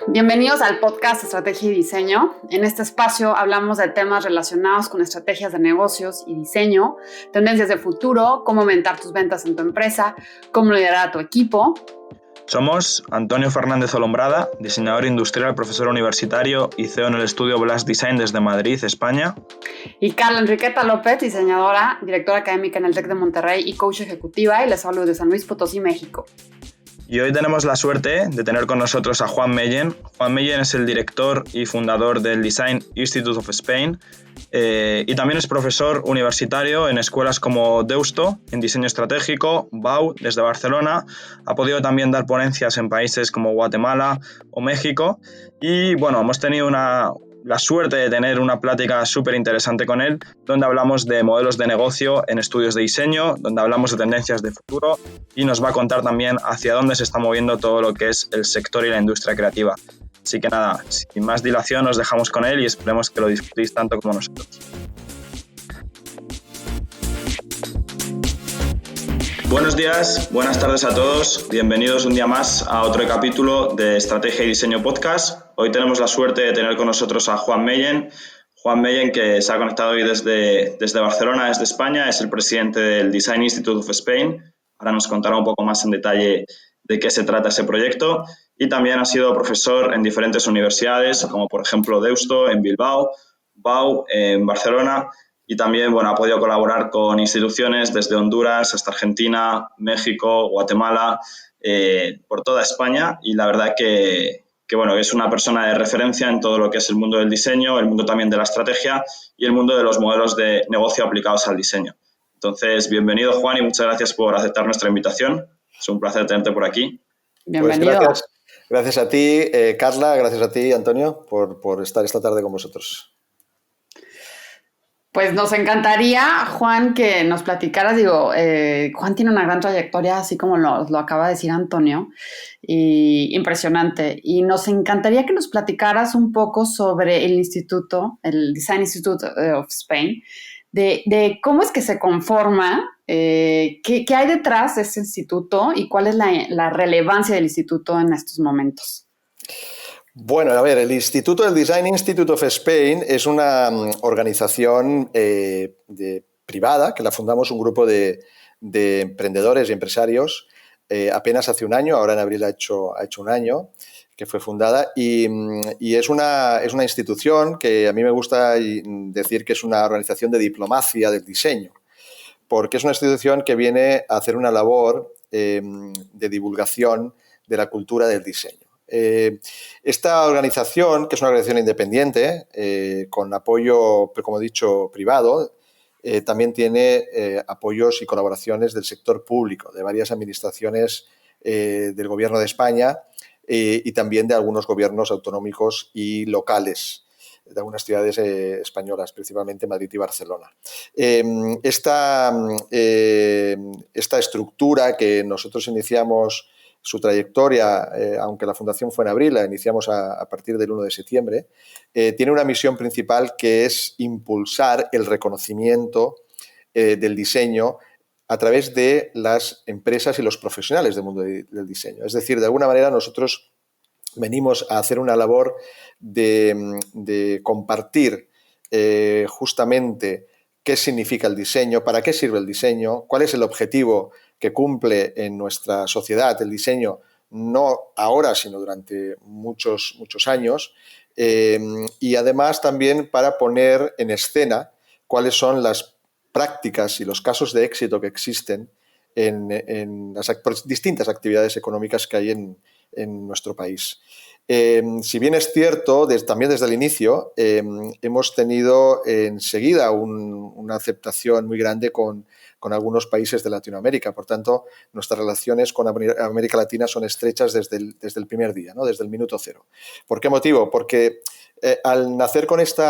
Bienvenidos al podcast Estrategia y Diseño. En este espacio hablamos de temas relacionados con estrategias de negocios y diseño, tendencias de futuro, cómo aumentar tus ventas en tu empresa, cómo liderar a tu equipo. Somos Antonio Fernández Olombrada, diseñador industrial, profesor universitario y CEO en el estudio Blast Design desde Madrid, España. Y Carla Enriqueta López, diseñadora, directora académica en el TEC de Monterrey y coach ejecutiva, y les hablo de San Luis Potosí, México. Y hoy tenemos la suerte de tener con nosotros a Juan Meyen. Juan Meyen es el director y fundador del Design Institute of Spain y también es profesor universitario en escuelas como Deusto, en diseño estratégico, BAU, desde Barcelona. Ha podido también dar ponencias en países como Guatemala o México. Y bueno, hemos tenido la suerte de tener una plática súper interesante con él, donde hablamos de modelos de negocio en estudios de diseño, donde hablamos de tendencias de futuro y nos va a contar también hacia dónde se está moviendo todo lo que es el sector y la industria creativa. Así que nada, sin más dilación nos dejamos con él y esperemos que lo disfrutéis tanto como nosotros. Buenos días, buenas tardes a todos. Bienvenidos un día más a otro capítulo de Estrategia y Diseño Podcast. Hoy tenemos la suerte de tener con nosotros a Juan Meyen. Juan Meyen, que se ha conectado hoy desde Barcelona, desde España, es el presidente del Design Institute of Spain. Ahora nos contará un poco más en detalle de qué se trata ese proyecto. Y también ha sido profesor en diferentes universidades, como por ejemplo Deusto en Bilbao, BAU en Barcelona. Y también ha podido colaborar con instituciones desde Honduras hasta Argentina, México, Guatemala, por toda España. Y la verdad que es una persona de referencia en todo lo que es el mundo del diseño, el mundo también de la estrategia y el mundo de los modelos de negocio aplicados al diseño. Entonces, bienvenido, Juan, y muchas gracias por aceptar nuestra invitación. Es un placer tenerte por aquí. Bienvenido. Pues gracias a ti, Carla, gracias a ti, Antonio, por estar esta tarde con vosotros. Pues nos encantaría, Juan, que nos platicaras. Juan tiene una gran trayectoria, así como lo acaba de decir Antonio, y impresionante. Y nos encantaría que nos platicaras un poco sobre el instituto, el Design Institute of Spain, de cómo es que se conforma, qué hay detrás de ese instituto y cuál es la relevancia del instituto en estos momentos. Bueno, a ver, el Instituto del Design Institute of Spain es una organización privada que la fundamos un grupo de emprendedores y empresarios apenas hace un año, ahora en abril ha hecho un año que fue fundada y es una institución que a mí me gusta decir que es una organización de diplomacia del diseño, porque es una institución que viene a hacer una labor de divulgación de la cultura del diseño. Esta organización, que es una organización independiente, con apoyo, como he dicho, privado, también tiene apoyos y colaboraciones del sector público, de varias administraciones del Gobierno de España y también de algunos gobiernos autonómicos y locales de algunas ciudades españolas, principalmente Madrid y Barcelona. Esta estructura que nosotros iniciamos su trayectoria, aunque la fundación fue en abril, la iniciamos a partir del 1 de septiembre, tiene una misión principal que es impulsar el reconocimiento del diseño a través de las empresas y los profesionales del mundo del diseño. Es decir, de alguna manera nosotros venimos a hacer una labor de compartir justamente qué significa el diseño, para qué sirve el diseño, cuál es el objetivo que cumple en nuestra sociedad el diseño, no ahora, sino durante muchos años, y además también para poner en escena cuáles son las prácticas y los casos de éxito que existen en las distintas actividades económicas que hay en nuestro país. Si bien es cierto, también desde el inicio, hemos tenido enseguida una aceptación muy grande con algunos países de Latinoamérica. Por tanto, nuestras relaciones con América Latina son estrechas desde el primer día, ¿no? Desde el minuto cero. ¿Por qué motivo? Porque al nacer con este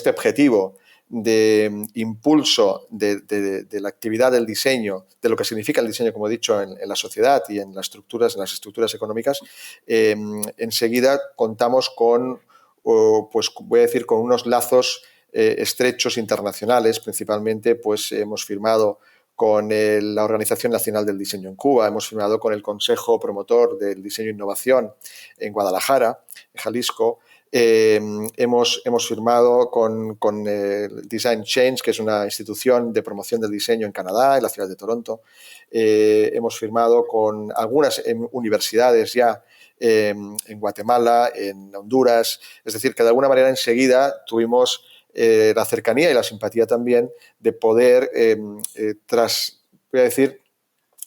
objetivo de impulso de la actividad del diseño, de lo que significa el diseño, como he dicho, en la sociedad y en las estructuras económicas, enseguida contamos con, pues voy a decir, con unos lazos estrechos internacionales. Principalmente, pues hemos firmado la Organización Nacional del Diseño en Cuba, hemos firmado con el Consejo Promotor del Diseño e Innovación en Guadalajara, en Jalisco. Hemos firmado con Design Change, que es una institución de promoción del diseño en Canadá, en la ciudad de Toronto. Hemos firmado con algunas universidades ya en Guatemala, en Honduras. Es decir, que de alguna manera enseguida tuvimos la cercanía y la simpatía también de poder, voy a decir,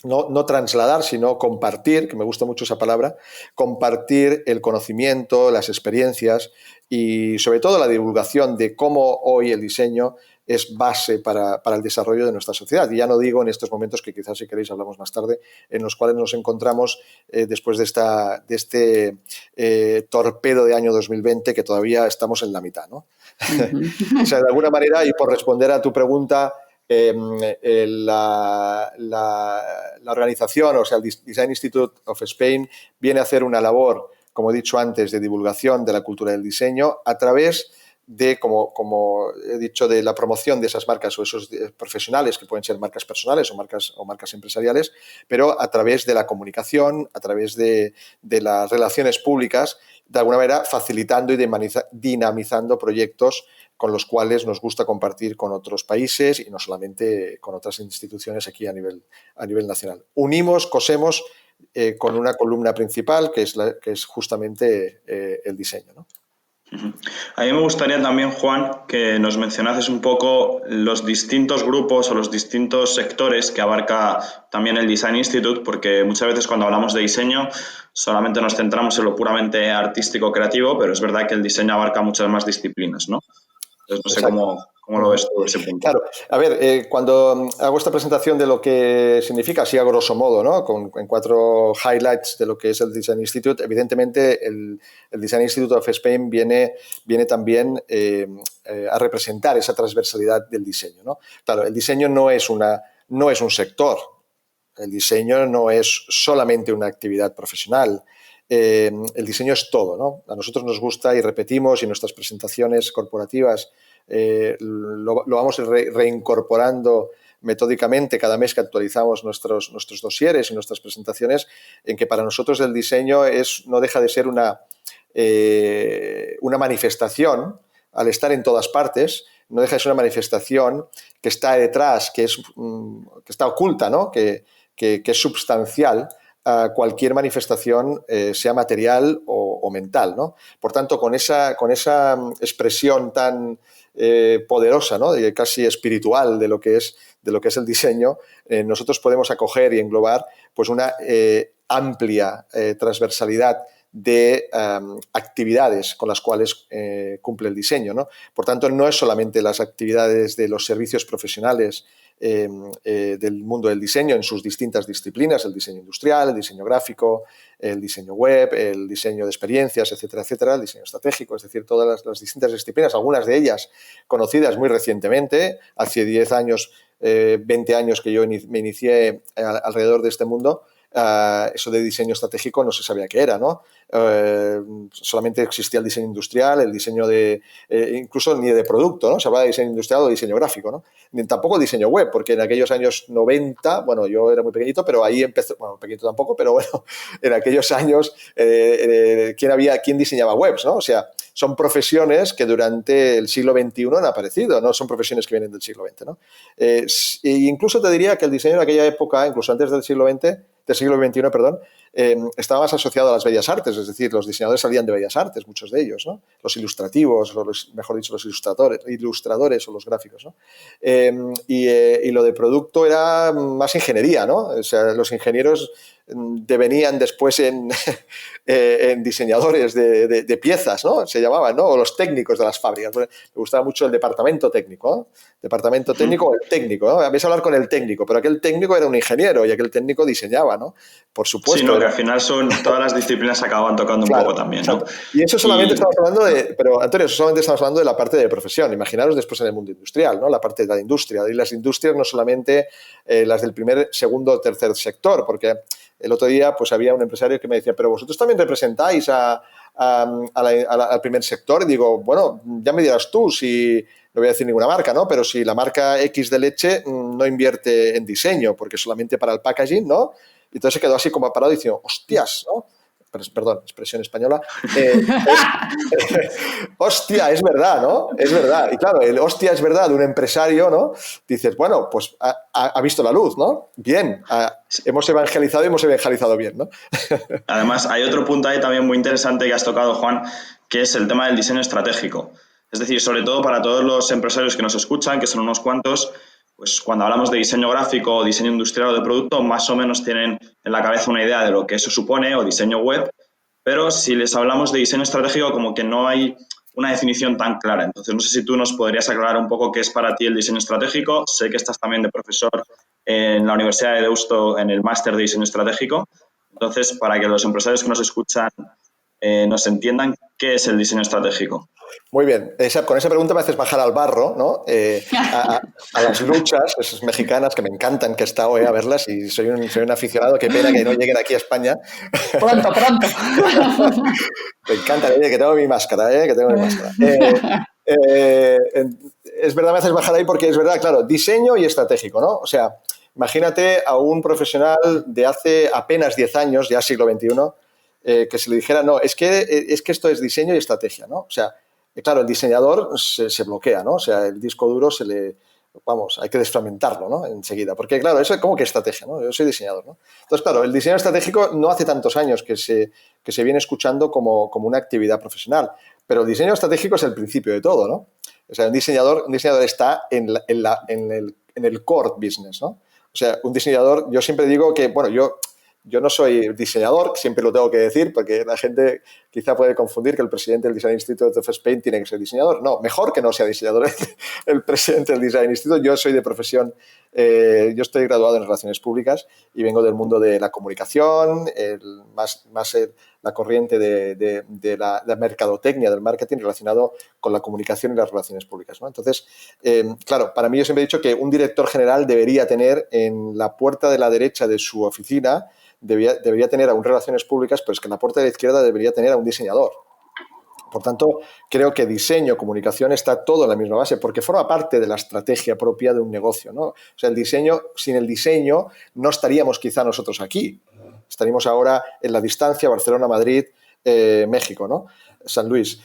no trasladar, sino compartir, que me gusta mucho esa palabra, compartir el conocimiento, las experiencias y sobre todo la divulgación de cómo hoy el diseño es base para el desarrollo de nuestra sociedad. Y ya no digo en estos momentos, que quizás si queréis hablamos más tarde, en los cuales nos encontramos después de este torpedo de año 2020, que todavía estamos en la mitad, ¿no? O sea, de alguna manera, y por responder a tu pregunta, la organización, o sea, el Design Institute of Spain, viene a hacer una labor, como he dicho antes, de divulgación de la cultura del diseño a través de, como he dicho, de la promoción de esas marcas o esos profesionales, que pueden ser marcas personales o marcas empresariales, pero a través de la comunicación, a través de las relaciones públicas, de alguna manera facilitando y dinamizando proyectos con los cuales nos gusta compartir con otros países y no solamente con otras instituciones aquí a nivel nacional. Unimos, cosemos con una columna principal que es justamente el diseño, ¿no? A mí me gustaría también, Juan, que nos mencionases un poco los distintos grupos o los distintos sectores que abarca también el Design Institute, porque muchas veces cuando hablamos de diseño solamente nos centramos en lo puramente artístico creativo, pero es verdad que el diseño abarca muchas más disciplinas, ¿no? Entonces no sé cómo lo ves tú ese punto. Claro, a ver, cuando hago esta presentación de lo que significa, así a grosso modo, ¿no? En 4 highlights de lo que es el Design Institute, evidentemente el Design Institute of Spain viene también a representar esa transversalidad del diseño, ¿no? Claro, el diseño no es un sector, el diseño no es solamente una actividad profesional. El diseño es todo, ¿no? A nosotros nos gusta y repetimos, y en nuestras presentaciones corporativas lo vamos reincorporando metódicamente cada mes que actualizamos nuestros dosieres y nuestras presentaciones, en que para nosotros el diseño no deja de ser una manifestación, al estar en todas partes, no deja de ser una manifestación que está detrás, que está oculta, ¿no? que es substancial a cualquier manifestación, sea material o mental, ¿no? Por tanto, con esa expresión tan poderosa, ¿no? Casi espiritual de lo que es el diseño, nosotros podemos acoger y englobar pues una amplia transversalidad de actividades con las cuales cumple el diseño, ¿no? Por tanto, no es solamente las actividades de los servicios profesionales del mundo del diseño en sus distintas disciplinas, el diseño industrial, el diseño gráfico, el diseño web, el diseño de experiencias, etcétera, etcétera, el diseño estratégico, es decir, todas las distintas disciplinas, algunas de ellas conocidas muy recientemente, hace 10 años, 20 años que yo me inicié alrededor de este mundo. Eso de diseño estratégico no se sabía qué era, ¿no? Solamente existía el diseño industrial, el diseño incluso ni de producto, ¿no? Se hablaba de diseño industrial o diseño gráfico, ¿no? Ni tampoco diseño web, porque en aquellos años 90, bueno, yo era muy pequeñito, pero ahí empezó, bueno, pequeñito tampoco, pero bueno, en aquellos años, ¿quién diseñaba webs, ¿no? O sea, son profesiones que durante el siglo XXI han aparecido, no son profesiones que vienen del siglo XX, ¿no? E incluso te diría que el diseño en aquella época, incluso antes del siglo XXI, perdón, estaba más asociado a las bellas artes, es decir, los diseñadores salían de bellas artes, muchos de ellos, ¿no? Los ilustrativos, mejor dicho, los ilustradores o los gráficos, ¿no? Y lo de producto era más ingeniería, ¿no? O sea, los ingenieros devenían después en diseñadores de piezas, ¿no? Se llamaban, ¿no? O los técnicos de las fábricas. Me gustaba mucho el departamento técnico, ¿no? Departamento técnico o el técnico, ¿no? Habías hablar con el técnico, pero aquel técnico era un ingeniero y aquel técnico diseñaba, ¿no? Por supuesto. Sí, no, que al final todas las disciplinas acaban tocando un poco también, ¿no? Y eso solamente estamos hablando pero Antonio, eso solamente estamos hablando de la parte de profesión. Imaginaros después en el mundo industrial, ¿no? La parte de la industria. Y las industrias no solamente las del primer, segundo o tercer sector, porque El otro día pues había un empresario que me decía, pero vosotros también representáis al primer sector. Y digo, bueno, ya me dirás tú si, no voy a decir ninguna marca, ¿no? Pero si la marca X de leche no invierte en diseño, porque solamente para el packaging, ¿no? Y entonces se quedó así como parado diciendo, hostias, ¿no? Perdón, expresión española. Hostia, es verdad, ¿no? Es verdad. Y claro, el hostia es verdad de un empresario, ¿no? Dices, bueno, pues ha visto la luz, ¿no? Bien, hemos evangelizado y hemos evangelizado bien, ¿no? Además, hay otro punto ahí también muy interesante que has tocado, Juan, que es el tema del diseño estratégico. Es decir, sobre todo para todos los empresarios que nos escuchan, que son unos cuantos, pues cuando hablamos de diseño gráfico o diseño industrial o de producto, más o menos tienen en la cabeza una idea de lo que eso supone, o diseño web, pero si les hablamos de diseño estratégico, como que no hay una definición tan clara. Entonces, no sé si tú nos podrías aclarar un poco qué es para ti el diseño estratégico. Sé que estás también de profesor en la Universidad de Deusto en el máster de diseño estratégico. Entonces, para que los empresarios que nos escuchan nos entiendan qué es el diseño estratégico. Muy bien. Con esa pregunta me haces bajar al barro, ¿no? A las luchas, esas mexicanas que me encantan, que he estado a verlas y soy un aficionado. Qué pena que no lleguen aquí a España. Pronto, pronto. Me encanta, que tengo mi máscara, que tengo mi máscara. Es verdad, me haces bajar ahí porque es verdad, claro, diseño y estratégico, ¿no? O sea, imagínate a un profesional de hace apenas 10 años, ya siglo XXI, que se le dijera, no, es que esto es diseño y estrategia, ¿no? O sea, claro, el diseñador se bloquea, ¿no? O sea, el disco duro hay que desfragmentarlo, ¿no? Enseguida, porque claro, eso es como que estrategia, ¿no? Yo soy diseñador, ¿no? Entonces, claro, el diseño estratégico no hace tantos años que se viene escuchando como una actividad profesional, pero el diseño estratégico es el principio de todo, ¿no? O sea, un diseñador está en el core business, ¿no? O sea, un diseñador, yo siempre digo que, bueno, yo no soy diseñador, siempre lo tengo que decir, porque la gente quizá puede confundir que el presidente del Design Institute of Spain tiene que ser diseñador. No, mejor que no sea diseñador el presidente del Design Institute. Yo soy de profesión, yo estoy graduado en Relaciones Públicas y vengo del mundo de la comunicación, más la corriente de la mercadotecnia, del marketing relacionado con la comunicación y las relaciones públicas, ¿no? Entonces, claro, para mí yo siempre he dicho que un director general debería tener en la puerta de la derecha de su oficina debería tener a un relaciones públicas, pero es que en la puerta de la izquierda debería tener a un diseñador. Por tanto, creo que diseño, comunicación está todo en la misma base, porque forma parte de la estrategia propia de un negocio, ¿no? O sea, sin el diseño no estaríamos quizá nosotros aquí. Estaríamos ahora en la distancia Barcelona, Madrid, México, ¿no? San Luis.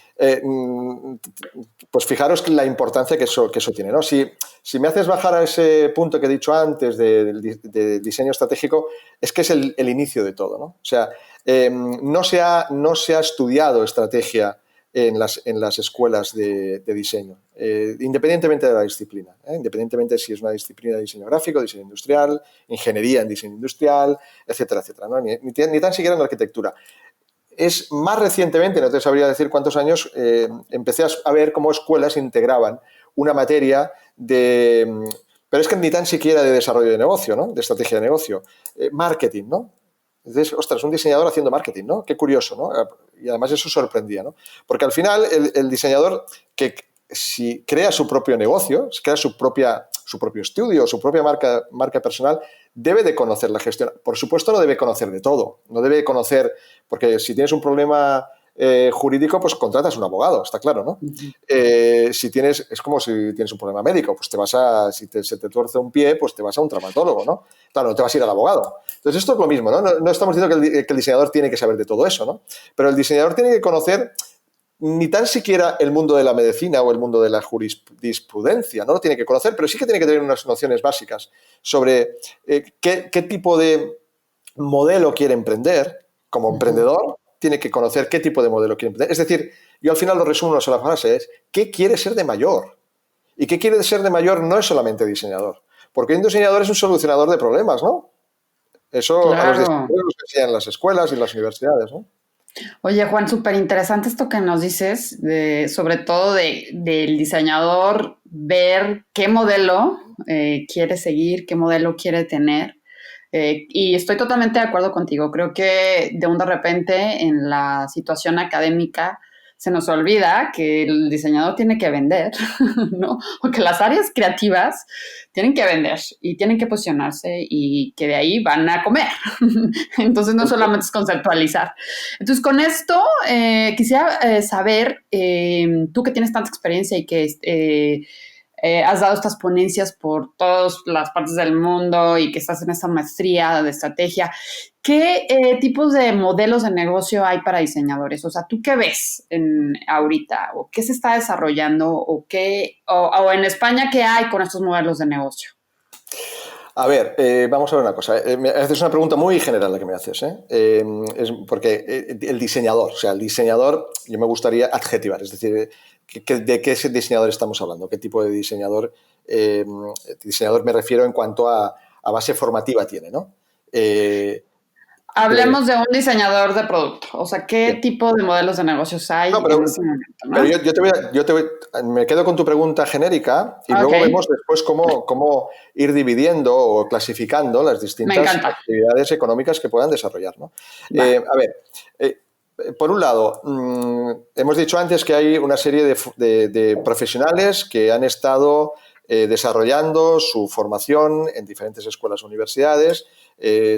Pues fijaros la importancia que eso tiene, ¿no? Si me haces bajar a ese punto que he dicho antes de diseño estratégico, es que es el inicio de todo, ¿no? O sea, no se ha estudiado estrategia en las escuelas de diseño, independientemente de la disciplina, independientemente si es una disciplina de diseño gráfico, diseño industrial, ingeniería en diseño industrial, etcétera, etcétera, ¿no? Ni tan siquiera en arquitectura. Es más recientemente, no te sabría decir cuántos años, empecé a ver cómo escuelas integraban una materia pero es que ni tan siquiera de desarrollo de negocio, ¿no? De estrategia de negocio, marketing, ¿no? Entonces, ostras, un diseñador haciendo marketing, ¿no? Qué curioso, ¿no? Y además eso sorprendía, ¿no? Porque al final el diseñador que si crea su propio negocio, si crea su propio estudio, su propia marca personal, debe de conocer la gestión. Por supuesto, no debe conocer de todo. No debe conocer, porque si tienes un problema jurídico, pues contratas un abogado, está claro, ¿no? Es como si tienes un problema médico, pues se te tuerce un pie, pues te vas a un traumatólogo, ¿no? Claro, no te vas a ir al abogado. Entonces, esto es lo mismo, ¿no? No estamos diciendo que el diseñador tiene que saber de todo eso, ¿no? Pero el diseñador tiene que conocer ni tan siquiera el mundo de la medicina o el mundo de la jurisprudencia, no lo tiene que conocer, pero sí que tiene que tener unas nociones básicas sobre qué tipo de modelo quiere emprender como emprendedor. Tiene que conocer qué tipo de modelo quiere emprender. Es decir, yo al final lo resumo en una sola frase, es ¿qué quiere ser de mayor? Y qué quiere ser de mayor no es solamente diseñador, porque un diseñador es un solucionador de problemas, ¿no? Eso claro. A los diseñadores los enseñan en las escuelas y en las universidades, ¿no? Oye, Juan, súper interesante esto que nos dices, sobre todo del diseñador, ver qué modelo quiere seguir, qué modelo quiere tener. Y estoy totalmente de acuerdo contigo. Creo que de repente en la situación académica se nos olvida que el diseñador tiene que vender, ¿no? O que las áreas creativas tienen que vender y tienen que posicionarse y que de ahí van a comer. Entonces no solamente es conceptualizar. Entonces con esto quisiera saber, tú que tienes tanta experiencia y que has dado estas ponencias por todas las partes del mundo y que estás en esta maestría de estrategia, ¿qué tipos de modelos de negocio hay para diseñadores? O sea, ¿tú qué ves ahorita? ¿O qué se está desarrollando? ¿O en España qué hay con estos modelos de negocio? A ver, vamos a ver una cosa. Me haces una pregunta muy general la que me haces, es porque el diseñador, o sea, el diseñador, yo me gustaría adjetivar, es decir, ¿de qué diseñador estamos hablando? ¿Qué tipo de diseñador? Diseñador me refiero en cuanto a base formativa tiene, ¿no? Hablemos de un diseñador de producto. O sea, ¿qué Bien. tipo de modelos de negocios hay No, en ese momento, pero ¿no? me quedo con tu pregunta genérica y luego Ok, vemos después cómo ir dividiendo o clasificando las me distintas encanta. actividades económicas que puedan desarrollar, ¿no? Va. A ver, por un lado, hemos dicho antes que hay una serie de profesionales que han estado desarrollando su formación en diferentes escuelas o universidades,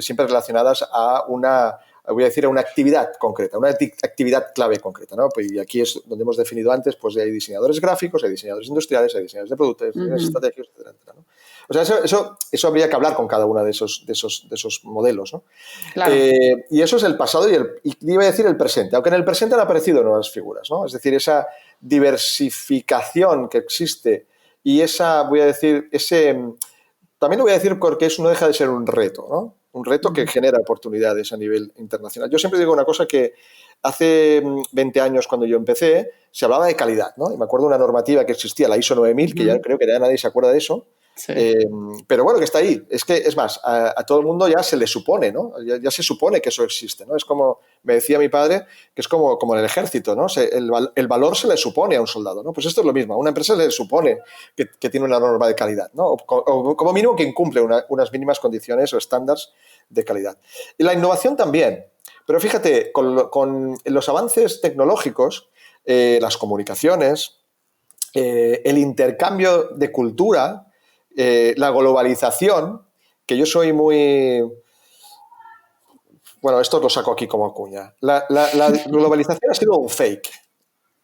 siempre relacionadas a voy a decir, a una actividad concreta, una actividad clave concreta, ¿no? Pues, y aquí es donde hemos definido antes, pues hay diseñadores gráficos, hay diseñadores industriales, hay diseñadores de productos, hay diseñadores estratégicos, etcétera, etcétera, ¿no? O sea, eso habría que hablar con cada uno de esos modelos, ¿no? Claro. Y eso es el pasado y iba a decir el presente, aunque en el presente han aparecido nuevas figuras, ¿no? Es decir, esa diversificación que existe y voy a decir, también lo voy a decir porque eso no deja de ser un reto, ¿no? Un reto que genera oportunidades a nivel internacional. Yo siempre digo una cosa que hace 20 años cuando yo empecé se hablaba de calidad, ¿no? Y me acuerdo de una normativa que existía, la ISO 9000, que ya creo que ya nadie se acuerda de eso, Sí. pero bueno, que está ahí. Es más, a todo el mundo ya se le supone, ¿no? Ya se supone que eso existe, ¿no? Es como, me decía mi padre, que es como en el ejército, ¿no? El valor se le supone a un soldado, ¿no? Pues esto es lo mismo. A una empresa se le supone que tiene una norma de calidad, ¿no? O como mínimo que incumple unas mínimas condiciones o estándares de calidad. Y la innovación también. Pero fíjate, con los avances tecnológicos, las comunicaciones, el intercambio de cultura, la globalización, que yo soy muy... Bueno, esto lo saco aquí como cuña. La globalización ha sido un fake.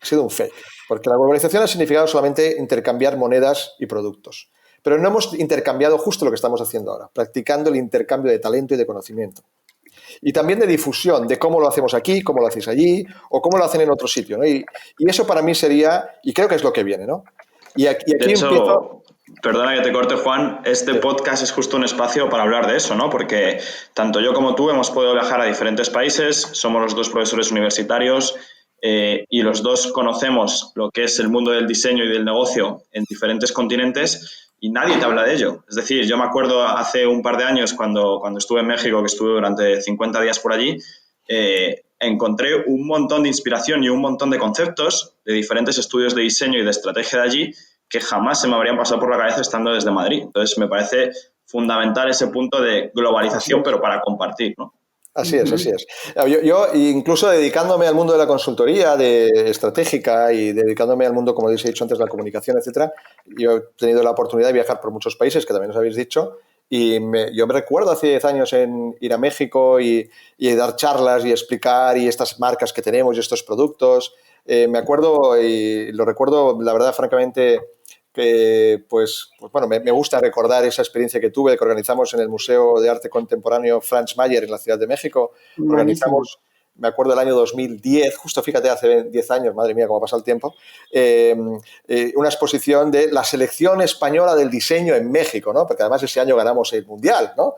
Ha sido un fake. Porque la globalización ha significado solamente intercambiar monedas y productos. Pero no hemos intercambiado justo lo que estamos haciendo ahora, practicando el intercambio de talento y de conocimiento. Y también de difusión, de cómo lo hacemos aquí, cómo lo hacéis allí, o cómo lo hacen en otro sitio, ¿no? Y eso para mí sería, y creo que es lo que viene, ¿no? Y aquí De empiezo... hecho, perdona que te corte, Juan, este podcast es justo un espacio para hablar de eso, ¿no? Porque tanto yo como tú hemos podido viajar a diferentes países, somos los dos profesores universitarios y los dos conocemos lo que es el mundo del diseño y del negocio en diferentes continentes y nadie te habla de ello. Es decir, yo me acuerdo hace un par de años cuando estuve en México, que estuve durante 50 días por allí, encontré un montón de inspiración y un montón de conceptos de diferentes estudios de diseño y de estrategia de allí que jamás se me habrían pasado por la cabeza estando desde Madrid. Entonces, me parece fundamental ese punto de globalización, pero para compartir, ¿no? Así es, así es. Yo, incluso dedicándome al mundo de la consultoría de estratégica y dedicándome al mundo, como les he dicho antes, de la comunicación, etcétera, yo he tenido la oportunidad de viajar por muchos países, que también os habéis dicho, y yo me recuerdo hace 10 años en ir a México y dar charlas y explicar y estas marcas que tenemos y estos productos. Me acuerdo y lo recuerdo, la verdad, francamente, que pues bueno, me gusta recordar esa experiencia que tuve, que organizamos en el Museo de Arte Contemporáneo Franz Mayer en la Ciudad de México. Buenísimo. Organizamos, me acuerdo del año 2010, justo fíjate, hace 10 años, madre mía, cómo pasa el tiempo, una exposición de la selección española del diseño en México, ¿no? Porque además ese año ganamos el Mundial, ¿no?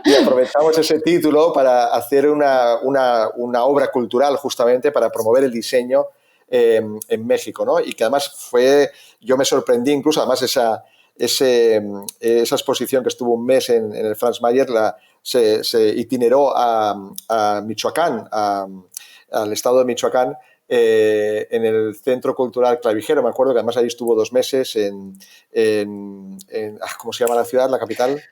Y aprovechamos ese título para hacer una obra cultural justamente para promover el diseño en México, ¿no? Y que además yo me sorprendí incluso, además esa exposición que estuvo un mes en el Franz Mayer se itineró a Michoacán, al estado de Michoacán, en el Centro Cultural Clavijero. Me acuerdo que además ahí estuvo 2 meses ¿cómo se llama la ciudad, la capital?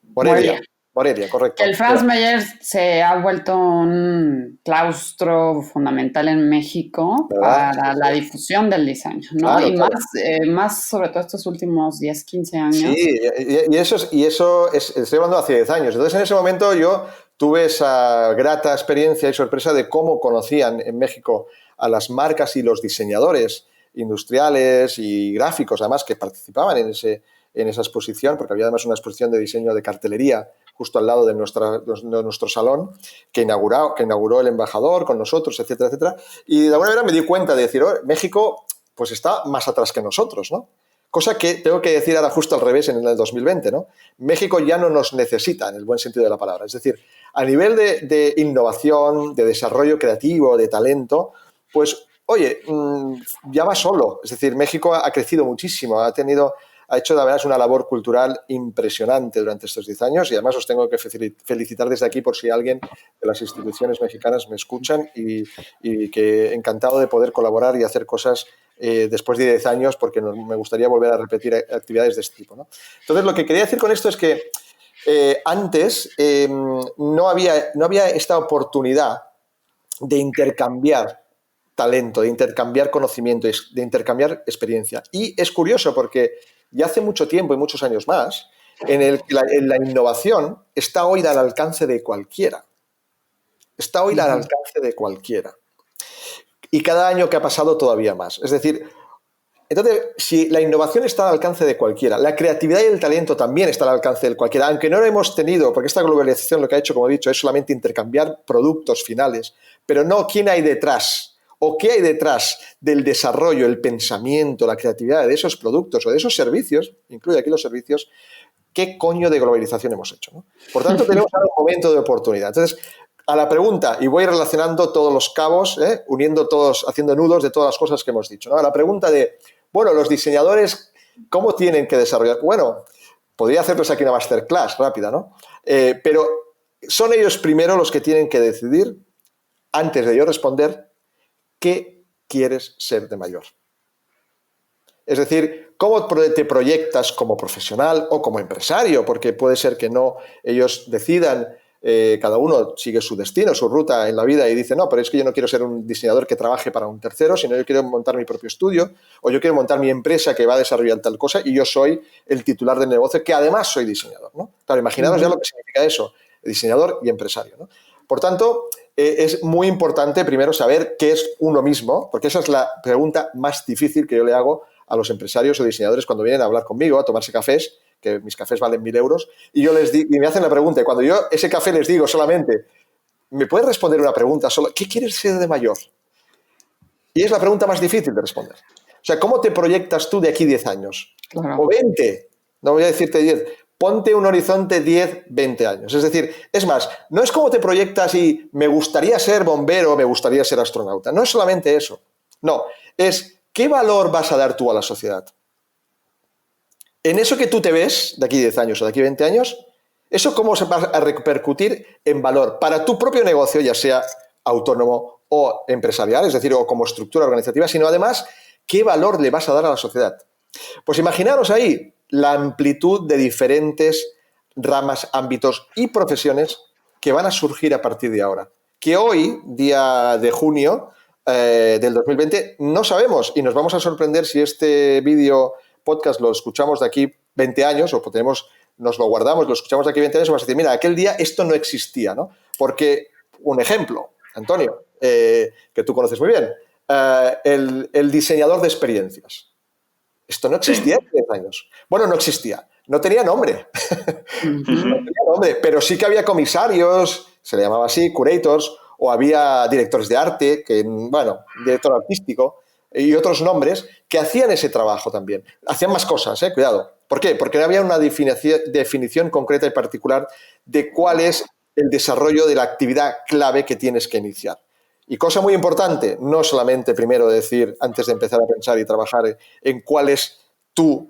Morelia. Morelia. Morelia, correcto. Que el Franz Mayer se ha vuelto un claustro fundamental en México ¿Verdad? para la difusión del diseño, ¿no? Claro, Y claro. más sobre todo estos últimos 10, 15 Sí, años. estoy hablando hace 10 años. Entonces, en ese momento yo tuve esa grata experiencia y sorpresa de cómo conocían en México a las marcas y los diseñadores industriales y gráficos, además, que participaban en esa exposición, porque había además una exposición de diseño de cartelería justo al lado de nuestro salón, que inauguró el embajador con nosotros, etcétera, etcétera. Y de alguna manera me di cuenta de decir, México pues está más atrás que nosotros, ¿no? Cosa que tengo que decir ahora justo al revés en el 2020, ¿no? México ya no nos necesita en el buen sentido de la palabra. Es decir, a nivel de innovación, de desarrollo creativo, de talento, pues, oye, ya va solo. Es decir, México ha crecido muchísimo, ha hecho, la verdad, una labor cultural impresionante durante estos 10 años y además os tengo que felicitar desde aquí por si alguien de las instituciones mexicanas me escuchan y que encantado de poder colaborar y hacer cosas después de 10 años porque me gustaría volver a repetir actividades de este tipo, ¿no? Entonces, lo que quería decir con esto es que antes no había esta oportunidad de intercambiar talento, de intercambiar conocimiento, de intercambiar experiencia. Y es curioso porque ya hace mucho tiempo y muchos años más, la innovación está hoy al alcance de cualquiera. Está hoy al alcance de cualquiera. Y cada año que ha pasado todavía más. Es decir, entonces, si la innovación está al alcance de cualquiera, la creatividad y el talento también están al alcance de cualquiera, aunque no lo hemos tenido, porque esta globalización lo que ha hecho, como he dicho, es solamente intercambiar productos finales, pero no quién hay detrás o qué hay detrás del desarrollo, el pensamiento, la creatividad de esos productos o de esos servicios, incluye aquí los servicios, qué coño de globalización hemos hecho, ¿no? Por tanto, tenemos ahora un momento de oportunidad. Entonces, a la pregunta, y voy relacionando todos los cabos, uniendo todos, haciendo nudos de todas las cosas que hemos dicho, ¿no? A la pregunta de, bueno, los diseñadores, ¿cómo tienen que desarrollar? Bueno, podría hacerles aquí una masterclass rápida, ¿no? Pero son ellos primero los que tienen que decidir, antes de yo responder, ¿qué quieres ser de mayor? Es decir, ¿cómo te proyectas como profesional o como empresario? Porque puede ser que no ellos decidan, cada uno sigue su destino, su ruta en la vida y dice, no, pero es que yo no quiero ser un diseñador que trabaje para un tercero, sino yo quiero montar mi propio estudio o yo quiero montar mi empresa que va a desarrollar tal cosa y yo soy el titular del negocio que además soy diseñador, ¿no? Claro, imaginaros ya lo que significa eso, diseñador y empresario, ¿no? Por tanto, es muy importante primero saber qué es uno mismo, porque esa es la pregunta más difícil que yo le hago a los empresarios o diseñadores cuando vienen a hablar conmigo, a tomarse cafés, que mis cafés valen 1.000 euros, y yo les digo, y me hacen la pregunta, y cuando yo ese café les digo solamente, ¿me puedes responder una pregunta solo? ¿Qué quieres ser de mayor? Y es la pregunta más difícil de responder. O sea, ¿cómo te proyectas tú de aquí 10 años? Claro. O 20, no voy a decirte 10, ponte un horizonte 10, 20 años. Es decir, es más, no es cómo te proyectas y me gustaría ser bombero, me gustaría ser astronauta. No es solamente eso. No, es ¿qué valor vas a dar tú a la sociedad? En eso que tú te ves de aquí 10 años o de aquí 20 años, ¿eso cómo se va a repercutir en valor para tu propio negocio, ya sea autónomo o empresarial, es decir, o como estructura organizativa, sino además, ¿qué valor le vas a dar a la sociedad? Pues imaginaros ahí la amplitud de diferentes ramas, ámbitos y profesiones que van a surgir a partir de ahora. Que hoy, día de junio del 2020, no sabemos y nos vamos a sorprender si este vídeo podcast lo escuchamos de aquí 20 años o nos lo guardamos, lo escuchamos de aquí 20 años y vamos a decir, mira, aquel día esto no existía, ¿no? Porque, un ejemplo, Antonio, que tú conoces muy bien, el diseñador de experiencias. Esto no existía hace 10 años. Bueno, no existía. No tenía nombre. No tenía nombre, pero sí que había comisarios, se le llamaba así, curators, o había directores de arte, director artístico y otros nombres que hacían ese trabajo también. Hacían más cosas, cuidado. ¿Por qué? Porque no había una definición concreta y particular de cuál es el desarrollo de la actividad clave que tienes que iniciar. Y cosa muy importante, no solamente primero decir, antes de empezar a pensar y trabajar en cuál es tu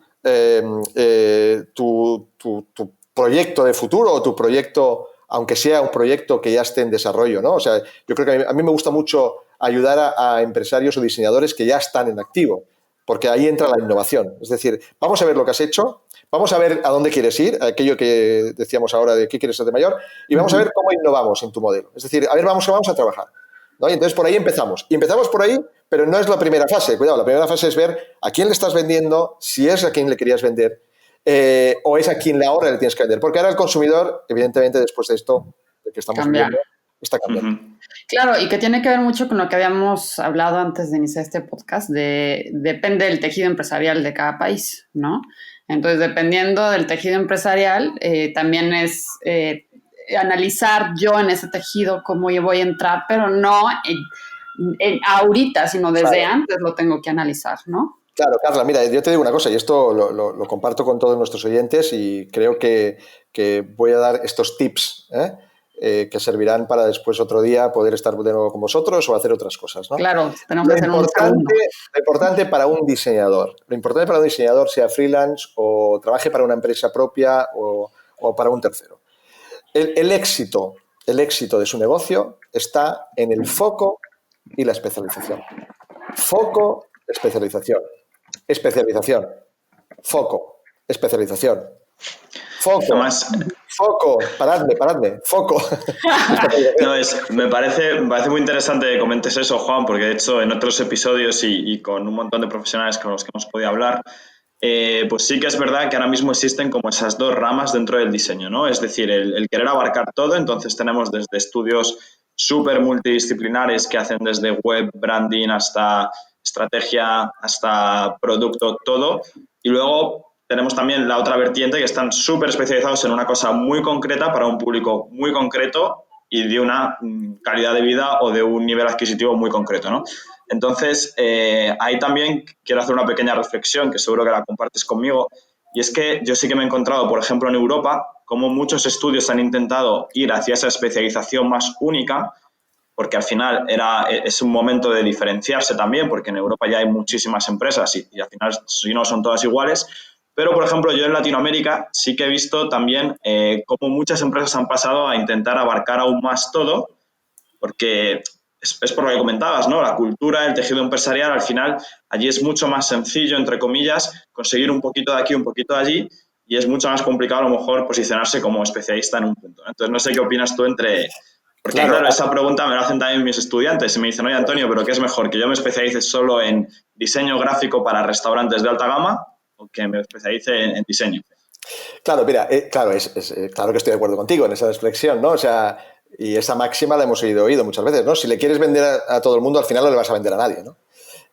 proyecto de futuro o tu proyecto, aunque sea un proyecto que ya esté en desarrollo, ¿no? O sea, yo creo que a mí me gusta mucho ayudar a empresarios o diseñadores que ya están en activo. porque ahí entra la innovación. Es decir, vamos a ver lo que has hecho, vamos a ver a dónde quieres ir, aquello que decíamos ahora de qué quieres ser de mayor, y vamos a ver cómo innovamos en tu modelo. Es decir, a ver, vamos a trabajar, ¿no? Y entonces por ahí empezamos. Y empezamos por ahí, pero no es la primera fase. Cuidado, la primera fase es ver a quién le estás vendiendo, si es a quién le querías vender, o es a quien ahora le tienes que vender. Porque ahora el consumidor, evidentemente, después de esto de que estamos viendo, está cambiando. Claro, y que tiene que ver mucho con lo que habíamos hablado antes de iniciar este podcast, depende del tejido empresarial de cada país, ¿no? Entonces, dependiendo del tejido empresarial, también es analizar yo en ese tejido cómo yo voy a entrar, pero no ahorita, sino desde antes lo tengo que analizar, ¿no? Claro, Carla, mira, yo te digo una cosa, y esto lo comparto con todos nuestros oyentes, y creo que voy a dar estos tips, que servirán para después otro día poder estar de nuevo con vosotros o hacer otras cosas, ¿no? Claro, tenemos que hacer un segundo. Lo importante para un diseñador, sea freelance o trabaje para una empresa propia o para un tercero. El éxito de su negocio está en el foco y la especialización. Foco, especialización. Especialización. Foco, especialización. Foco. Foco. Paradme. Foco. No, me parece muy interesante que comentes eso, Juan, porque de hecho en otros episodios y con un montón de profesionales con los que hemos podido hablar, pues sí que es verdad que ahora mismo existen como esas dos ramas dentro del diseño, ¿no? Es decir, el querer abarcar todo. Entonces tenemos desde estudios súper multidisciplinares que hacen desde web, branding, hasta estrategia, hasta producto, todo. Y luego tenemos también la otra vertiente, que están súper especializados en una cosa muy concreta para un público muy concreto y de una calidad de vida o de un nivel adquisitivo muy concreto, ¿no? Entonces, ahí también quiero hacer una pequeña reflexión, que seguro que la compartes conmigo, y es que yo sí que me he encontrado, por ejemplo, en Europa, como muchos estudios han intentado ir hacia esa especialización más única, porque al final es un momento de diferenciarse también, porque en Europa ya hay muchísimas empresas y al final, si no, son todas iguales. Pero, por ejemplo, yo en Latinoamérica sí que he visto también cómo muchas empresas han pasado a intentar abarcar aún más todo, porque es por lo que comentabas, ¿no? La cultura, el tejido empresarial, al final, allí es mucho más sencillo, entre comillas, conseguir un poquito de aquí, un poquito de allí, y es mucho más complicado a lo mejor posicionarse como especialista en un punto, ¿no? Entonces, no sé qué opinas tú Porque, claro, esa pregunta me la hacen también mis estudiantes y me dicen, oye, Antonio, ¿pero qué es mejor? ¿Que yo me especialice solo en diseño gráfico para restaurantes de alta gama o que me especialice en diseño? Claro, mira, claro que estoy de acuerdo contigo en esa reflexión, ¿no? O sea, y esa máxima la hemos oído muchas veces, ¿no? Si le quieres vender a todo el mundo, al final no le vas a vender a nadie, ¿no?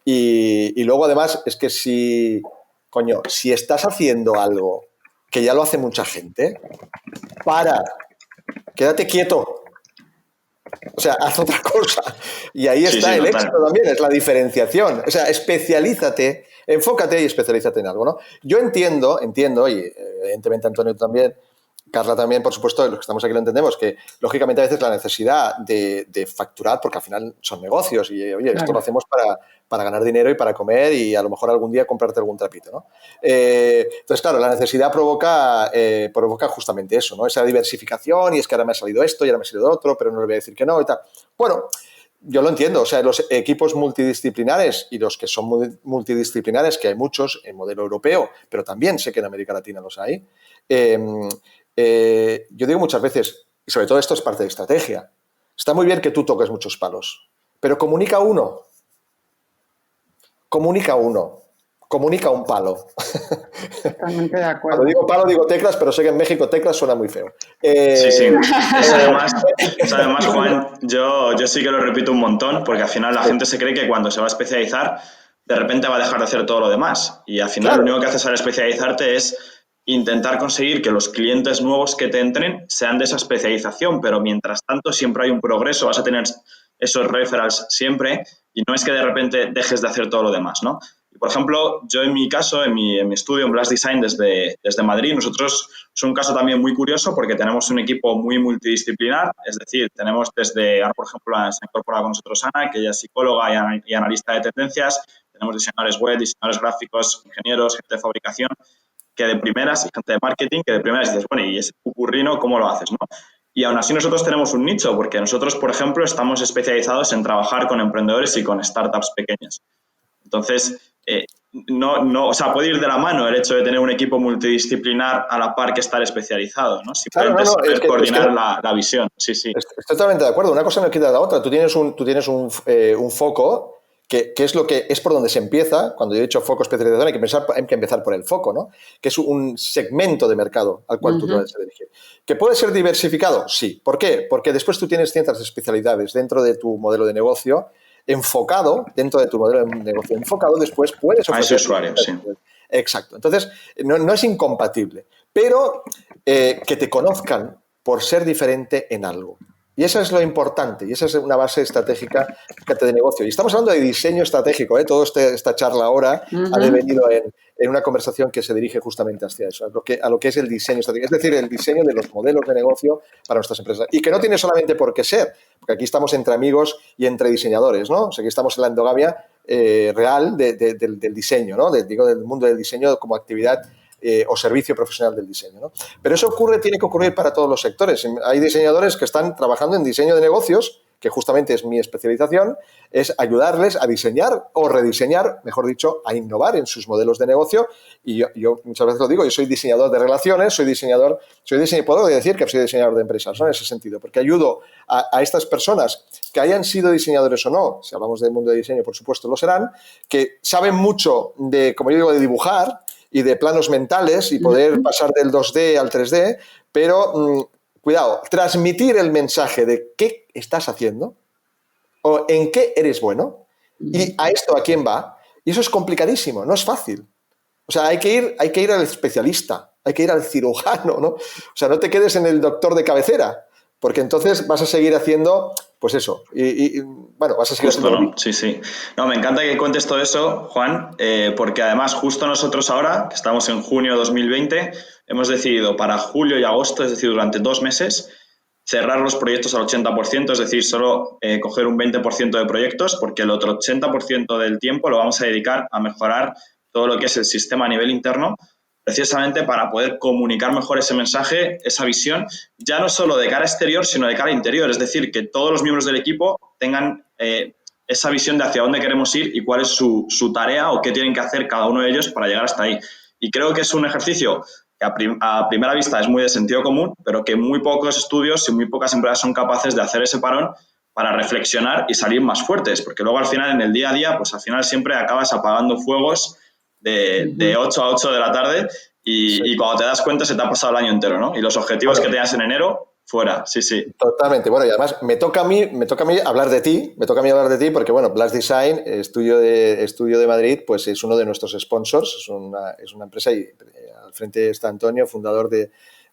Y luego, además, es que si estás haciendo algo que ya lo hace mucha gente, quédate quieto. O sea, haz otra cosa. Y ahí está el éxito también, es la diferenciación. O sea, especialízate, enfócate y especialízate en algo, ¿no? Yo entiendo, y evidentemente Antonio también, Carla también, por supuesto, los que estamos aquí lo entendemos, que lógicamente a veces la necesidad de facturar, porque al final son negocios y, oye, esto lo hacemos para ganar dinero y para comer y a lo mejor algún día comprarte algún trapito, ¿no? Entonces, claro, la necesidad provoca justamente eso, ¿no? Esa diversificación, y es que ahora me ha salido esto y ahora me ha salido otro, pero no le voy a decir que no y tal. Bueno, yo lo entiendo, o sea, los equipos multidisciplinares y los que son multidisciplinares, que hay muchos en modelo europeo, pero también sé que en América Latina los hay. Yo digo muchas veces, y sobre todo esto es parte de estrategia, está muy bien que tú toques muchos palos, pero comunica uno, comunica un palo. Totalmente de acuerdo. Cuando digo palo digo teclas, pero sé que en México teclas suena muy feo. Sí. Además, Juan, yo sí que lo repito un montón, porque al final la gente se cree que cuando se va a especializar, de repente va a dejar de hacer todo lo demás. Y al final lo único que haces al especializarte es intentar conseguir que los clientes nuevos que te entren sean de esa especialización, pero mientras tanto siempre hay un progreso, vas a tener esos referrals siempre, y no es que de repente dejes de hacer todo lo demás, ¿no? Y, por ejemplo, yo en mi caso, en mi estudio en Blast Design desde Madrid, nosotros es un caso también muy curioso porque tenemos un equipo muy multidisciplinar, es decir, tenemos ahora por ejemplo se ha incorporado con nosotros Ana, que ella es psicóloga y analista de tendencias, tenemos diseñadores web, diseñadores gráficos, ingenieros, gente de fabricación, que de primeras, y gente de marketing, que de primeras dices, bueno, y ese pupurrino, ¿cómo lo haces, no? Y aún así nosotros tenemos un nicho, porque nosotros, por ejemplo, estamos especializados en trabajar con emprendedores y con startups pequeñas. Entonces, o sea, puede ir de la mano el hecho de tener un equipo multidisciplinar a la par que estar especializado, ¿no? Claro, Simplemente saber coordinar la visión, sí, sí. Estoy totalmente de acuerdo. Una cosa no quita la otra. Tú tienes un foco que es lo que es por donde se empieza. Cuando yo he dicho foco especialización, hay que empezar por el foco, ¿no? Que es un segmento de mercado al cual tú te vas a dirigir. ¿Que puede ser diversificado? Sí. ¿Por qué? Porque después tú tienes ciertas especialidades dentro de tu modelo de negocio enfocado, dentro de tu modelo de negocio enfocado, después puedes ofrecer... A ese usuario, sí. Exacto. Entonces, no es incompatible, pero que te conozcan por ser diferente en algo. Y eso es lo importante, y esa es una base estratégica de negocio. Y estamos hablando de diseño estratégico, ¿eh? Toda esta charla ahora ha devenido en una conversación que se dirige justamente hacia eso, a lo que es el diseño estratégico, es decir, el diseño de los modelos de negocio para nuestras empresas. Y que no tiene solamente por qué ser, porque aquí estamos entre amigos y entre diseñadores, ¿no? O sea, aquí estamos en la endogamia real del diseño, ¿no? Del mundo del diseño como actividad o servicio profesional del diseño, ¿no? Pero eso tiene que ocurrir para todos los sectores. Hay diseñadores que están trabajando en diseño de negocios, que justamente es mi especialización, es ayudarles a diseñar o rediseñar, mejor dicho, a innovar en sus modelos de negocio. Y yo muchas veces lo digo, yo soy diseñador de relaciones, puedo decir que soy diseñador de empresas, ¿no? En ese sentido, porque ayudo a estas personas que hayan sido diseñadores o no, si hablamos del mundo de diseño, por supuesto lo serán, que saben mucho de, como yo digo, de dibujar y de planos mentales y poder pasar del 2D al 3D, pero cuidado, transmitir el mensaje de qué estás haciendo o en qué eres bueno y a esto a quién va. Y eso es complicadísimo, no es fácil. O sea, hay que ir al especialista, hay que ir al cirujano, ¿no? O sea, no te quedes en el doctor de cabecera, porque entonces vas a seguir haciendo, pues eso, y bueno, vas a seguir justo, haciendo... ¿no? Sí, sí. No, me encanta que cuentes todo eso, Juan, porque además justo nosotros ahora, que estamos en junio de 2020, hemos decidido para julio y agosto, es decir, durante 2 meses, cerrar los proyectos al 80%, es decir, solo coger un 20% de proyectos, porque el otro 80% del tiempo lo vamos a dedicar a mejorar todo lo que es el sistema a nivel interno, precisamente para poder comunicar mejor ese mensaje, esa visión, ya no solo de cara exterior, sino de cara interior. Es decir, que todos los miembros del equipo tengan esa visión de hacia dónde queremos ir y cuál es su tarea o qué tienen que hacer cada uno de ellos para llegar hasta ahí. Y creo que es un ejercicio que a primera vista es muy de sentido común, pero que muy pocos estudios y muy pocas empresas son capaces de hacer ese parón para reflexionar y salir más fuertes, porque luego al final en el día a día, pues al final siempre acabas apagando fuegos de 8 a 8 de la tarde y cuando te das cuenta se te ha pasado el año entero, ¿no? Y los objetivos que tenías en enero, fuera, sí, sí. Totalmente. Bueno, y además me toca a mí hablar de ti, porque, bueno, Blast Design, estudio de Madrid, pues es uno de nuestros sponsors, es una empresa y al frente está Antonio, fundador de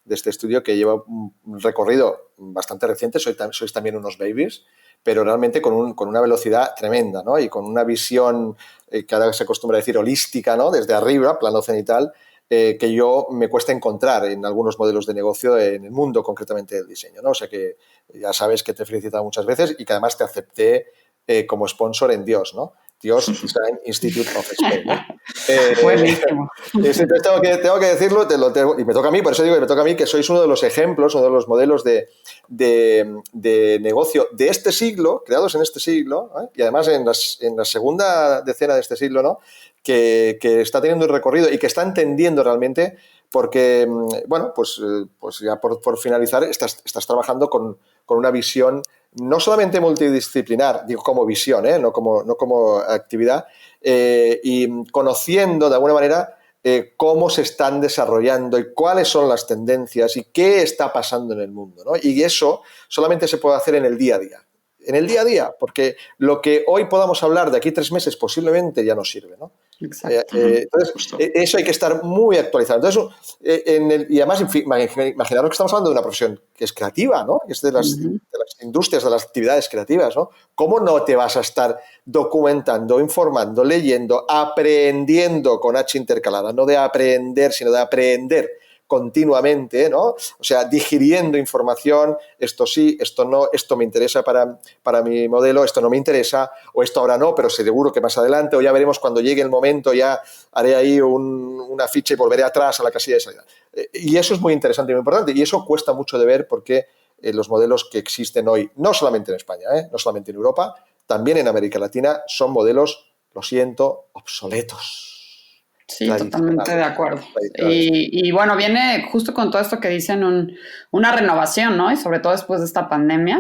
este estudio que lleva un recorrido bastante reciente, sois también unos babies, pero realmente con una velocidad tremenda, ¿no? Y con una visión que ahora se acostumbra a decir holística, ¿no? Desde arriba, plano cenital, que yo me cuesta encontrar en algunos modelos de negocio en el mundo concretamente del diseño, ¿no? O sea que ya sabes que te he felicitado muchas veces y que además te acepté como sponsor en Dios, ¿no? Dios Design Institute of Spain, ¿no? Buenísimo. Entonces tengo que decirlo, y me toca a mí, por eso digo que me toca a mí, que sois uno de los ejemplos, uno de los modelos de negocio de este siglo, creados en este siglo, ¿eh? Y además en la segunda decena de este siglo, ¿no? Que está teniendo un recorrido y que está entendiendo realmente porque, bueno, pues ya por finalizar, estás trabajando con una visión no solamente multidisciplinar, digo como visión, no como actividad, y conociendo de alguna manera cómo se están desarrollando y cuáles son las tendencias y qué está pasando en el mundo, ¿no? Y eso solamente se puede hacer en el día a día. En el día a día, porque lo que hoy podamos hablar de aquí 3 meses posiblemente ya no sirve, ¿no? Exacto. Entonces, eso hay que estar muy actualizado. Entonces, y además, imaginaros que estamos hablando de una profesión que es creativa, ¿no? Que es de las industrias, de las actividades creativas, ¿no? ¿Cómo no te vas a estar documentando, informando, leyendo, aprendiendo con H intercalada? No de aprender, sino de aprender continuamente, ¿no? O sea, digiriendo información, esto sí, esto no, esto me interesa para mi modelo, esto no me interesa, o esto ahora no, pero seguro que más adelante, o ya veremos cuando llegue el momento, ya haré ahí una ficha y volveré atrás a la casilla de salida. Y eso es muy interesante y muy importante, y eso cuesta mucho de ver porque los modelos que existen hoy, no solamente en España, no solamente en Europa, también en América Latina, son modelos, lo siento, obsoletos. Sí, totalmente de acuerdo. Y bueno, viene justo con todo esto que dicen una renovación, ¿no? Y sobre todo después de esta pandemia,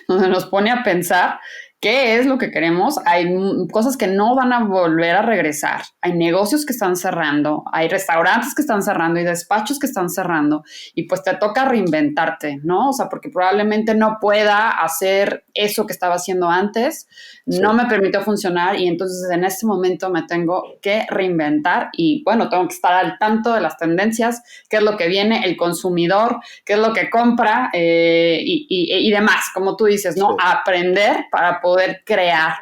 donde nos pone a pensar qué es lo que queremos. Hay cosas que no van a volver a regresar. Hay negocios que están cerrando, hay restaurantes que están cerrando y despachos que están cerrando. Y pues te toca reinventarte, ¿no? O sea, porque probablemente no pueda hacer eso que estaba haciendo antes. No me permitió funcionar y entonces en este momento me tengo que reinventar y bueno, tengo que estar al tanto de las tendencias, qué es lo que viene, el consumidor, qué es lo que compra y demás, como tú dices, ¿no? Aprender para poder crear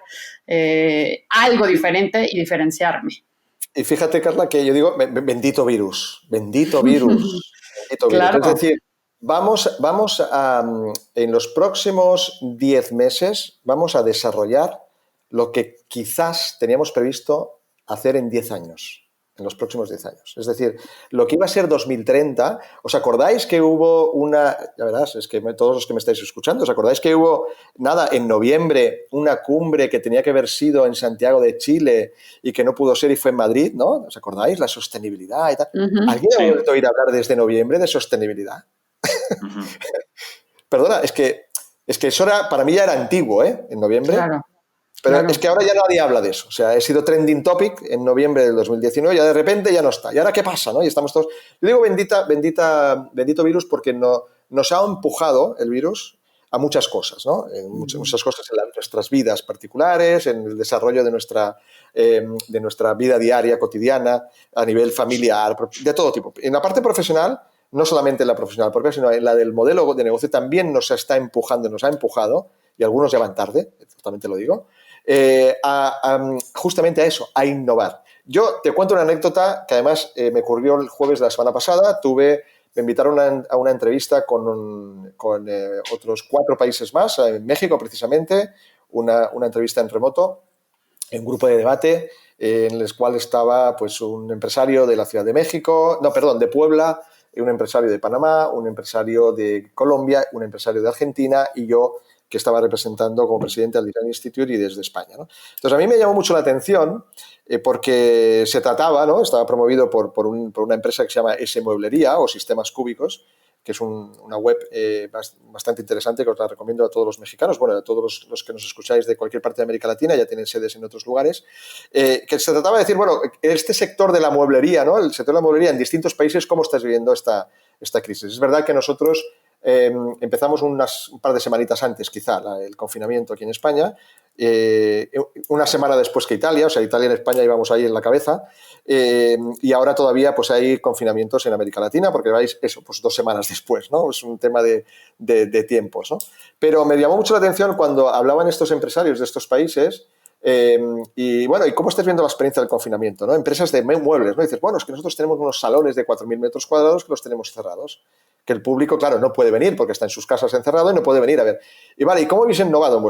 algo diferente y diferenciarme. Y fíjate, Carla, que yo digo, bendito virus, bendito virus, bendito virus. Claro. Es decir, vamos a, en los próximos 10 meses, vamos a desarrollar lo que quizás teníamos previsto hacer en 10 años, en los próximos 10 años. Es decir, lo que iba a ser 2030, ¿os acordáis que hubo una, ya verás, es que todos los que me estáis escuchando, ¿os acordáis que hubo, en noviembre, una cumbre que tenía que haber sido en Santiago de Chile y que no pudo ser y fue en Madrid, ¿no? ¿Os acordáis? La sostenibilidad y tal. ¿Alguien ha vuelto a oír hablar desde noviembre de sostenibilidad? Perdona, es que eso para mí ya era antiguo, ¿eh? En noviembre. Claro. Pero claro. es que ahora ya nadie habla de eso. O sea, he sido trending topic en noviembre del 2019 y ya de repente ya no está. ¿Y ahora qué pasa? ¿No? Y estamos todos... Yo digo bendito virus porque nos ha empujado el virus a muchas cosas, ¿no? En muchas cosas en nuestras vidas particulares, en el desarrollo de nuestra vida diaria, cotidiana, a nivel familiar, de todo tipo. En la parte profesional, no solamente en la profesional propia, sino en la del modelo de negocio también nos ha empujado, y algunos ya van tarde, totalmente lo digo, justamente a eso, a innovar. Yo te cuento una anécdota que además me ocurrió el jueves de la semana pasada. Me invitaron a una entrevista con otros 4 países más, en México precisamente, una entrevista en remoto, en un grupo de debate en el cual estaba pues, un empresario de la Ciudad de México, de Puebla, un empresario de Panamá, un empresario de Colombia, un empresario de Argentina y yo, que estaba representando como presidente al Design Institute y desde España, ¿no? Entonces, a mí me llamó mucho la atención porque se trataba, ¿no? Estaba promovido por una empresa que se llama S Mueblería o Sistemas Cúbicos, que es una web bastante interesante que os la recomiendo a todos los mexicanos, bueno, a todos los que nos escucháis de cualquier parte de América Latina, ya tienen sedes en otros lugares, que se trataba de decir, bueno, este sector de la mueblería, ¿no? El sector de la mueblería en distintos países, ¿cómo estás viviendo esta crisis? Es verdad que nosotros empezamos un par de semanitas antes, quizá, el confinamiento aquí en España, una semana después que Italia, o sea, Italia y España íbamos ahí en la cabeza, y ahora todavía pues hay confinamientos en América Latina, porque vais eso, pues 2 semanas después, ¿no? Es un tema de tiempos, ¿no? Pero me llamó mucho la atención cuando hablaban estos empresarios de estos países. Y bueno, ¿y cómo estás viendo la experiencia del confinamiento, ¿no? Empresas de muebles, ¿no? Y dices, bueno, es que nosotros tenemos unos salones de 4.000 metros cuadrados que los tenemos cerrados, que el público, claro, no puede venir porque está en sus casas encerrado y no puede venir a ver. Y vale, ¿y cómo habéis innovado en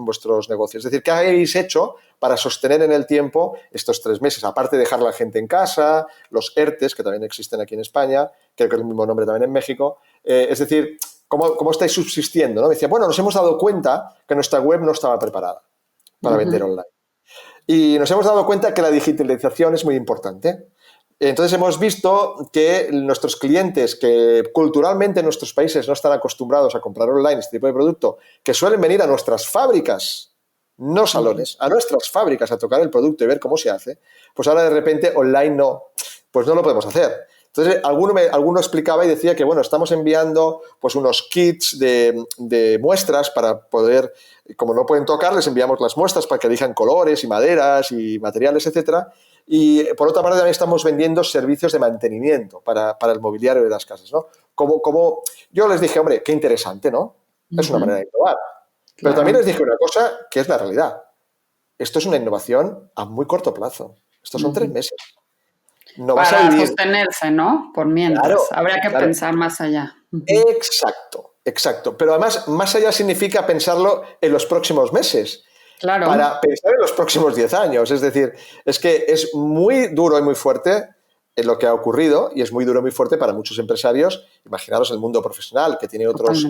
vuestros negocios? Es decir, ¿qué habéis hecho para sostener en el tiempo estos 3 meses? Aparte de dejar a la gente en casa, los ERTES, que también existen aquí en España, creo que es el mismo nombre también en México. Es decir, ¿cómo estáis subsistiendo, ¿no? Me decía, bueno, nos hemos dado cuenta que nuestra web no estaba preparada para vender online. Y nos hemos dado cuenta que la digitalización es muy importante. Entonces hemos visto que nuestros clientes que culturalmente en nuestros países no están acostumbrados a comprar online este tipo de producto, que suelen venir a nuestras fábricas, no salones, a nuestras fábricas a tocar el producto y ver cómo se hace, pues ahora de repente online pues no lo podemos hacer. Entonces, alguno explicaba y decía que, bueno, estamos enviando pues unos kits de muestras para poder, como no pueden tocar, les enviamos las muestras para que elijan colores y maderas y materiales, etcétera. Y, por otra parte, también estamos vendiendo servicios de mantenimiento para el mobiliario de las casas, ¿no? Como yo les dije, hombre, qué interesante, ¿no? Es una manera de innovar. Pero también les dije una cosa que es la realidad. Esto es una innovación a muy corto plazo. Estos son 3 meses. No vas a para vivir. Sostenerse, ¿no? Por mientras. Claro, habría que pensar más allá. Exacto. Pero además, más allá significa pensarlo en los próximos meses. Claro. Para pensar en los próximos 10 años. Es decir, es que es muy duro y muy fuerte en lo que ha ocurrido y es muy duro y muy fuerte para muchos empresarios. Imaginaros el mundo profesional que tiene otros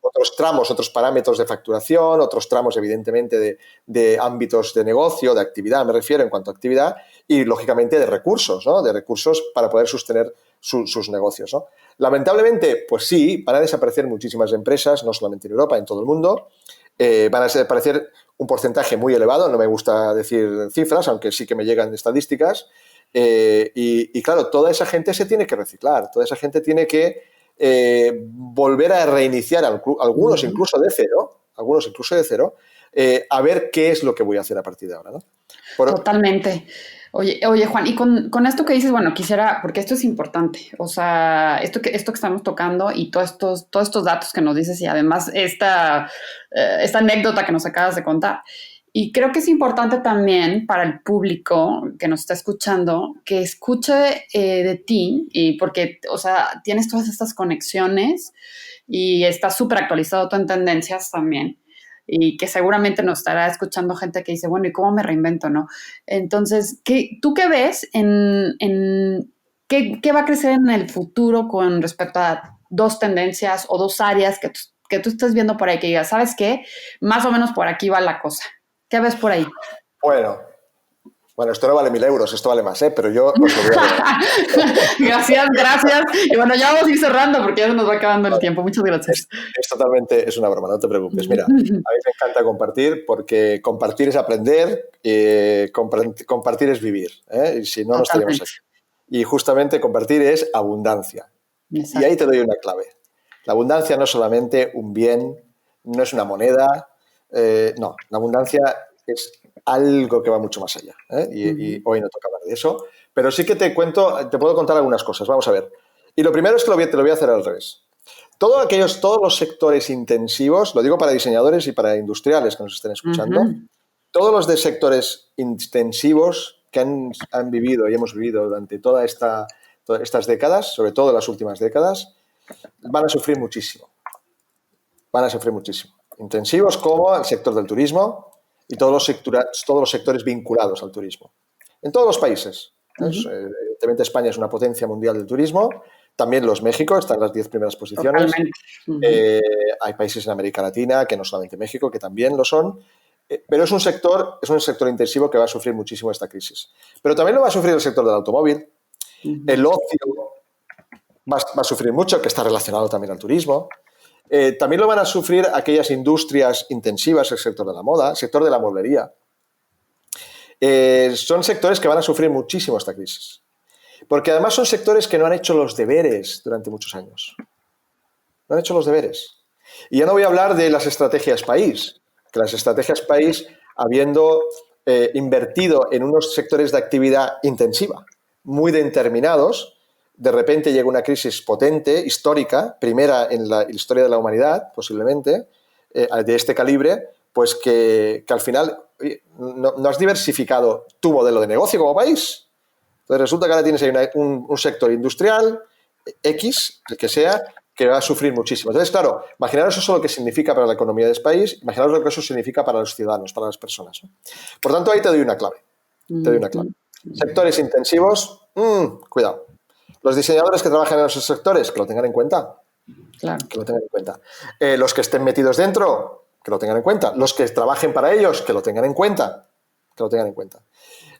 otros tramos, otros parámetros de facturación, otros tramos, evidentemente, de ámbitos de negocio, de actividad, me refiero en cuanto a actividad, y, lógicamente, de recursos, ¿no? De recursos para poder sostener sus negocios, ¿no? Lamentablemente, pues sí, van a desaparecer muchísimas empresas, no solamente en Europa, en todo el mundo. Van a desaparecer un porcentaje muy elevado, no me gusta decir cifras, aunque sí que me llegan estadísticas. Y claro, toda esa gente se tiene que reciclar, toda esa gente tiene que volver a reiniciar, algunos incluso de cero, a ver qué es lo que voy a hacer a partir de ahora, ¿no? Totalmente. Oye, Juan, y con esto que dices, bueno, quisiera, porque esto es importante, o sea, esto que estamos tocando y todos estos datos que nos dices y además esta anécdota que nos acabas de contar. Y creo que es importante también para el público que nos está escuchando que escuche de ti, y porque, o sea, tienes todas estas conexiones y estás súper actualizado tú en tendencias también. Y que seguramente nos estará escuchando gente que dice, bueno, ¿y cómo me reinvento, no? Entonces, ¿tú qué ves qué va a crecer en el futuro con respecto a dos tendencias o dos áreas que tú estés viendo por ahí que digas, ¿sabes qué? Más o menos por aquí va la cosa. ¿Qué ves por ahí? Bueno, esto no vale 1.000 euros, esto vale más, pero yo os lo voy a Gracias. Y bueno, ya vamos a ir cerrando porque ya se nos va acabando el tiempo. Muchas gracias. Es una broma, no te preocupes. Mira, a mí me encanta compartir porque compartir es aprender, compartir es vivir, y si no, no estaríamos aquí. Y justamente compartir es abundancia. Exacto. Y ahí te doy una clave. La abundancia no es solamente un bien, no es una moneda, no, la abundancia es algo que va mucho más allá, y hoy no toca hablar de eso, pero sí que te puedo contar algunas cosas. Vamos a ver. Y lo primero es que te lo voy a hacer al revés. Todos los sectores intensivos, lo digo para diseñadores y para industriales que nos estén escuchando, todos los de sectores intensivos que han vivido y hemos vivido durante todas estas décadas, sobre todo las últimas décadas, van a sufrir muchísimo. Van a sufrir muchísimo. Intensivos como el sector del turismo y todos los sectores vinculados al turismo. En todos los países. Evidentemente España es una potencia mundial del turismo. También México está en las 10 primeras posiciones. Hay países en América Latina, que no solamente México, que también lo son. Pero es un sector intensivo que va a sufrir muchísimo esta crisis. Pero también lo va a sufrir el sector del automóvil. El ocio va a sufrir mucho, que está relacionado también al turismo. También lo van a sufrir aquellas industrias intensivas, el sector de la moda, el sector de la mueblería. Son sectores que van a sufrir muchísimo esta crisis. Porque además son sectores que no han hecho los deberes durante muchos años. No han hecho los deberes. Y ya no voy a hablar de las estrategias país, que las estrategias país, habiendo invertido en unos sectores de actividad intensiva, muy determinados, de repente llega una crisis potente, histórica, primera en la historia de la humanidad, posiblemente, de este calibre, pues que al final no has diversificado tu modelo de negocio como país. Entonces resulta que ahora tienes ahí un sector industrial, X, el que sea, que va a sufrir muchísimo. Entonces, claro, imaginaros eso lo que significa para la economía de este país, imaginaros lo que eso significa para los ciudadanos, para las personas, ¿no? Por tanto, ahí te doy una clave. Sectores intensivos, cuidado. Los diseñadores que trabajan en esos sectores, que lo tengan en cuenta. Claro. Que lo tengan en cuenta. Los que estén metidos dentro, que lo tengan en cuenta. Los que trabajen para ellos, que lo tengan en cuenta. Que lo tengan en cuenta.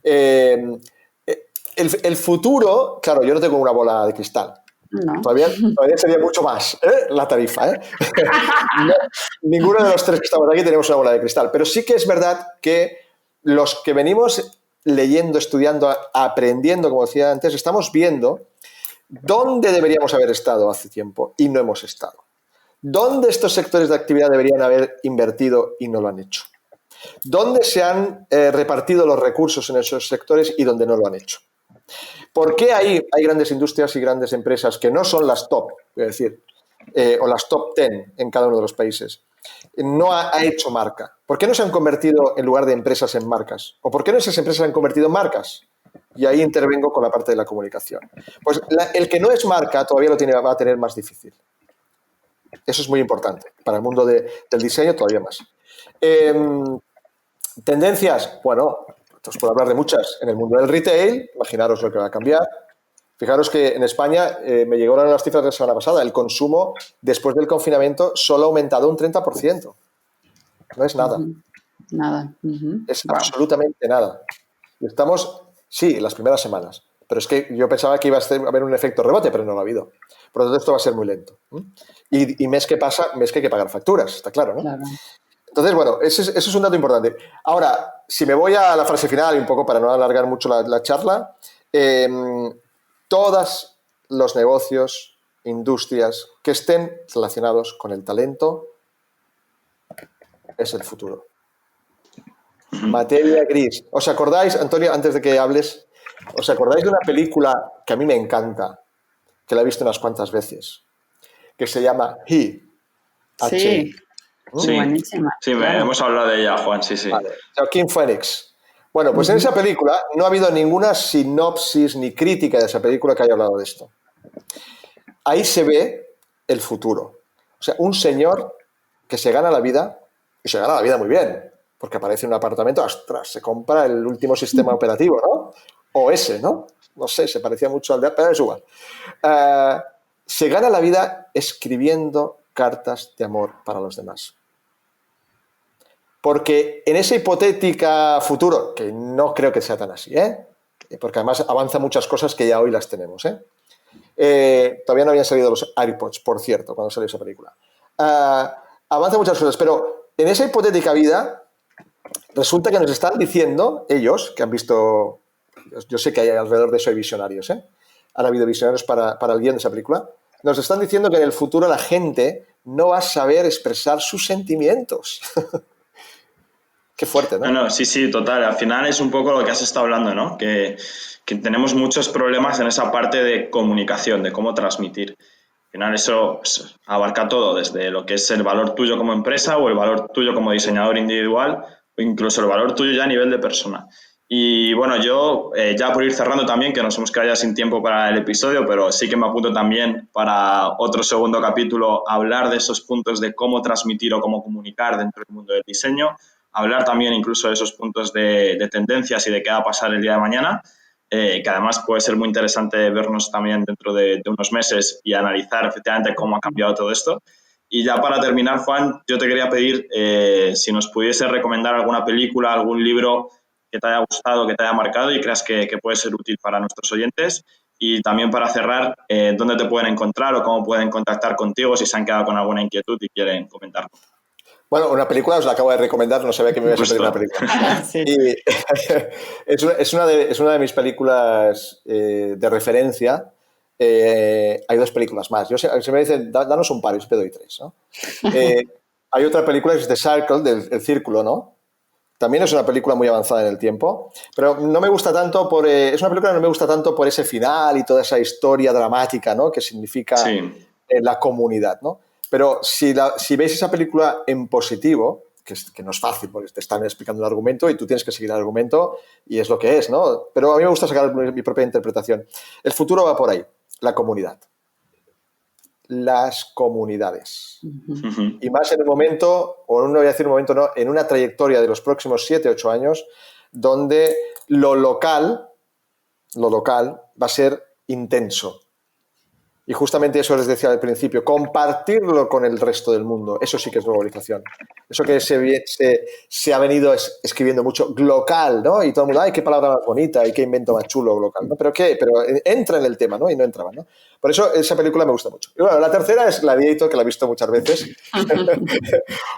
El futuro, claro, yo no tengo una bola de cristal. No. Todavía sería mucho más la tarifa. Ninguno de los tres que estamos aquí tenemos una bola de cristal. Pero sí que es verdad que los que venimos leyendo, estudiando, aprendiendo, como decía antes, estamos viendo dónde deberíamos haber estado hace tiempo y no hemos estado. ¿Dónde estos sectores de actividad deberían haber invertido y no lo han hecho? ¿Dónde se han repartido los recursos en esos sectores y dónde no lo han hecho? ¿Por qué hay grandes industrias y grandes empresas que no son las top, es decir, o las top 10 en cada uno de los países? No ha hecho marca. ¿Por qué no se han convertido, en lugar de empresas, en marcas? ¿O por qué no esas empresas se han convertido en marcas? Y ahí intervengo con la parte de la comunicación. Pues el que no es marca todavía va a tener más difícil. Eso es muy importante. Para el mundo del diseño todavía más. Tendencias, bueno, os puedo hablar de muchas. En el mundo del retail, imaginaros lo que va a cambiar. Fijaros que en España me llegaron las cifras de la semana pasada. El consumo después del confinamiento solo ha aumentado un 30%. No es nada. Nada. Es Wow. absolutamente nada. Estamos, sí, en las primeras semanas. Pero es que yo pensaba que iba a haber un efecto rebote, pero no lo ha habido. Por lo tanto, esto va a ser muy lento. Y mes que pasa, mes que hay que pagar facturas, está claro, ¿no? Claro. Entonces, bueno, eso es un dato importante. Ahora, si me voy a la frase final, y un poco para no alargar mucho la charla, todos los negocios, industrias que estén relacionados con el talento es el futuro. Materia gris. ¿Os acordáis, Antonio, antes de que hables, os acordáis de una película que a mí me encanta, que la he visto unas cuantas veces, que se llama He? Sí. Sí, Buenísima. sí, Claro. hemos hablado de ella, Juan, sí. Vale. Joaquín Phoenix. Bueno, pues en esa película no ha habido ninguna sinopsis ni crítica de esa película que haya hablado de esto. Ahí se ve el futuro. O sea, un señor que se gana la vida, y se gana la vida muy bien, porque aparece en un apartamento, ostras, se compra el último sistema operativo, ¿no? O ese, ¿no? No sé, se parecía mucho al de... pero es igual. Se gana la vida escribiendo cartas de amor para los demás. Porque en ese hipotética futuro, que no creo que sea tan así, porque además avanza muchas cosas que ya hoy las tenemos, todavía no habían salido los AirPods, por cierto, cuando salió esa película. Avanza muchas cosas, pero en esa hipotética vida resulta que nos están diciendo, ellos, que han visto, yo sé que hay alrededor de eso hay visionarios, han habido visionarios para el guión de esa película, nos están diciendo que en el futuro la gente no va a saber expresar sus sentimientos. Qué fuerte, ¿no? No, sí, total. Al final es un poco lo que has estado hablando, ¿no? Que tenemos muchos problemas en esa parte de comunicación, de cómo transmitir. Al final eso abarca todo, desde lo que es el valor tuyo como empresa o el valor tuyo como diseñador individual o incluso el valor tuyo ya a nivel de persona. Y bueno, yo ya por ir cerrando también, que nos hemos quedado ya sin tiempo para el episodio, pero sí que me apunto también para otro segundo capítulo hablar de esos puntos de cómo transmitir o cómo comunicar dentro del mundo del diseño, hablar también incluso de esos puntos de tendencias y de qué va a pasar el día de mañana, que además puede ser muy interesante vernos también dentro de unos meses y analizar efectivamente cómo ha cambiado todo esto. Y ya para terminar, Juan, yo te quería pedir si nos pudiese recomendar alguna película, algún libro que te haya gustado, que te haya marcado y creas que puede ser útil para nuestros oyentes. Y también para cerrar, ¿dónde te pueden encontrar o cómo pueden contactar contigo si se han quedado con alguna inquietud y quieren comentarlo? Bueno, una película os la acabo de recomendar, no sabía que me ibas a pedir una película. Sí. Y es una de mis películas de referencia. Hay dos películas más. Se me dicen, danos un par, yo te doy tres, ¿no? Hay otra película que es The Circle, del Círculo, ¿no? También es una película muy avanzada en el tiempo, pero no me gusta tanto es una película que no me gusta tanto por ese final y toda esa historia dramática, ¿no? Que significa la comunidad, ¿no? Pero si veis esa película en positivo, que no es fácil porque te están explicando el argumento y tú tienes que seguir el argumento y es lo que es, ¿no? Pero a mí me gusta sacar mi propia interpretación. El futuro va por ahí, la comunidad. Las comunidades. Y más en un momento, o no voy a decir un momento, no, en una trayectoria de los próximos 7, 8 años, donde lo local va a ser intenso. Y justamente eso les decía al principio, compartirlo con el resto del mundo, eso sí que es globalización. Eso que se ha venido escribiendo mucho, glocal, ¿no? Y todo el mundo, ¡ay, qué palabra más bonita! Y qué invento más chulo, glocal, ¿no? ¿Pero qué? Pero entra en el tema, ¿no? Y no entraba, ¿no? Por eso esa película me gusta mucho. Y bueno, la tercera es Gladiator, que la he visto muchas veces,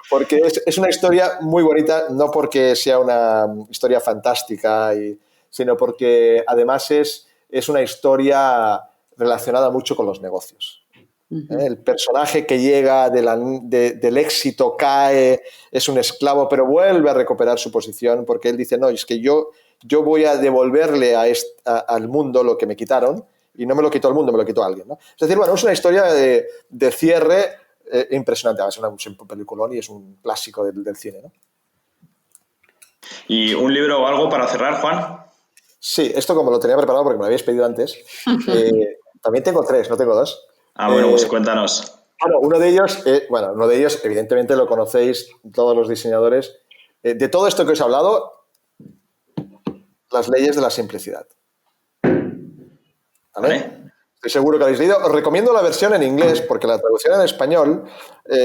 porque es una historia muy bonita, no porque sea una historia fantástica, sino porque además es una historia relacionada mucho con los negocios. El personaje que llega del éxito cae, es un esclavo, pero vuelve a recuperar su posición porque él dice, no, es que yo voy a devolverle al mundo lo que me quitaron y no me lo quitó el mundo, me lo quitó alguien, ¿no? Es decir, bueno, es una historia de cierre impresionante. Es un peliculón y es un clásico del cine, ¿no? ¿Y un libro o algo para cerrar, Juan? Sí, esto como lo tenía preparado porque me lo habéis pedido antes. También tengo tres, no tengo dos. Bueno, pues cuéntanos. Bueno, uno de ellos, evidentemente lo conocéis todos los diseñadores. De todo esto que os he hablado, las leyes de la simplicidad. ¿vale? Vale. Estoy seguro que lo habéis leído. Os recomiendo la versión en inglés, porque la traducción en español,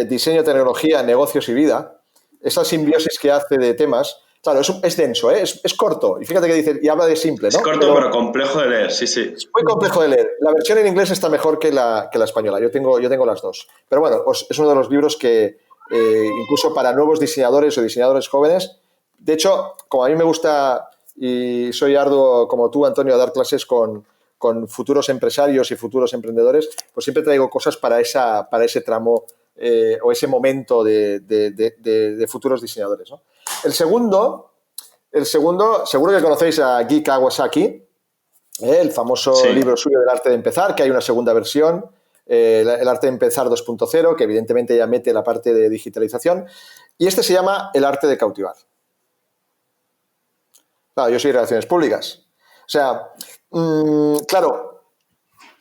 diseño, tecnología, negocios y vida, esa simbiosis que hace de temas, claro, es denso, ¿eh? Es corto. Y fíjate que dice, y habla de simple, Es ¿no? corto, pero complejo de leer, sí, sí. Es muy complejo de leer. La versión en inglés está mejor que la española. Yo tengo las dos. Pero bueno, es uno de los libros que, incluso para nuevos diseñadores o diseñadores jóvenes, de hecho, como a mí me gusta y soy arduo como tú, Antonio, a dar clases con futuros empresarios y futuros emprendedores, pues siempre traigo cosas para ese tramo o ese momento de futuros diseñadores, ¿no? El segundo, seguro que conocéis a Guy Kawasaki, el famoso Sí. libro suyo del arte de empezar, que hay una segunda versión, el arte de empezar 2.0, que evidentemente ya mete la parte de digitalización, y este se llama El arte de cautivar. Claro, yo soy relaciones públicas. O sea, claro,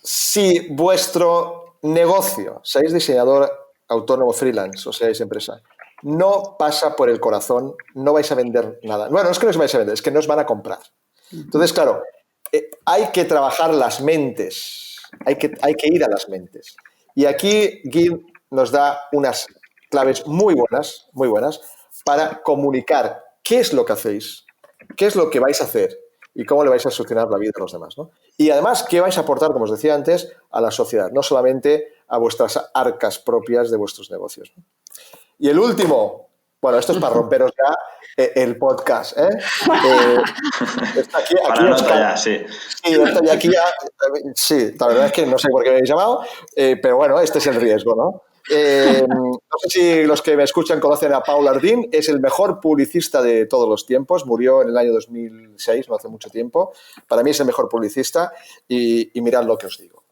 si vuestro negocio, seáis diseñador autónomo freelance o seáis empresa, no pasa por el corazón, no vais a vender nada. Bueno, no es que no os vais a vender, es que no os van a comprar. Entonces, claro, hay que trabajar las mentes, hay que ir a las mentes. Y aquí Gil nos da unas claves muy buenas para comunicar qué es lo que hacéis, qué es lo que vais a hacer y cómo le vais a solucionar la vida a los demás, ¿no? Y además, qué vais a aportar, como os decía antes, a la sociedad, no solamente a vuestras arcas propias de vuestros negocios, ¿no? Y el último, bueno, esto es para romperos ya el podcast, ¿eh? Está Para os nota ya, sí. Sí, aquí ya, sí, la verdad es que no sé por qué me habéis llamado, pero bueno, este es el riesgo, ¿no? No sé si los que me escuchan conocen a Paul Ardín, es el mejor publicista de todos los tiempos, murió en el año 2006, no hace mucho tiempo. Para mí es el mejor publicista y mirad lo que os digo.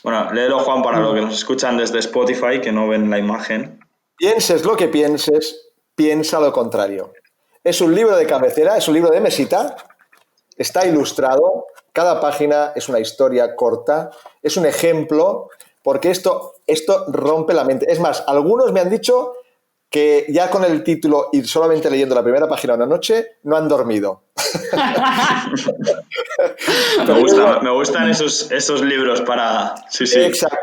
Bueno, léelo, Juan, para los que nos escuchan desde Spotify, que no ven la imagen. Pienses lo que pienses, piensa lo contrario. Es un libro de cabecera, es un libro de mesita, está ilustrado, cada página es una historia corta, es un ejemplo, porque esto rompe la mente. Es más, algunos me han dicho que ya con el título y solamente leyendo la primera página una noche, no han dormido. Me gustan esos libros para... Sí, sí. Exacto.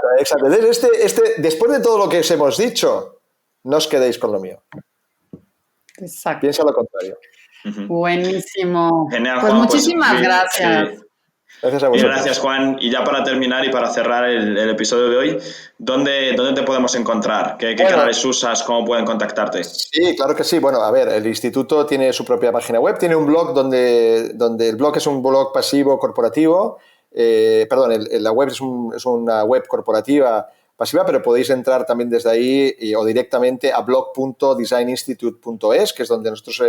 Después de todo lo que os hemos dicho, no os quedéis con lo mío. Exacto. Piensa lo contrario. Buenísimo. Genial, Pues Juan. muchísimas gracias. Sí. Gracias a Mil vosotros. gracias, Juan. Y ya para terminar y para cerrar el episodio de hoy, ¿dónde te podemos encontrar? ¿Qué canales usas? ¿Cómo pueden contactarte? Sí, claro que sí. Bueno, a ver, el instituto tiene su propia página web, tiene un blog donde el blog es un blog pasivo corporativo. La web es una web corporativa pasiva, pero podéis entrar también desde ahí o directamente a blog.designinstitute.es, que es donde nosotros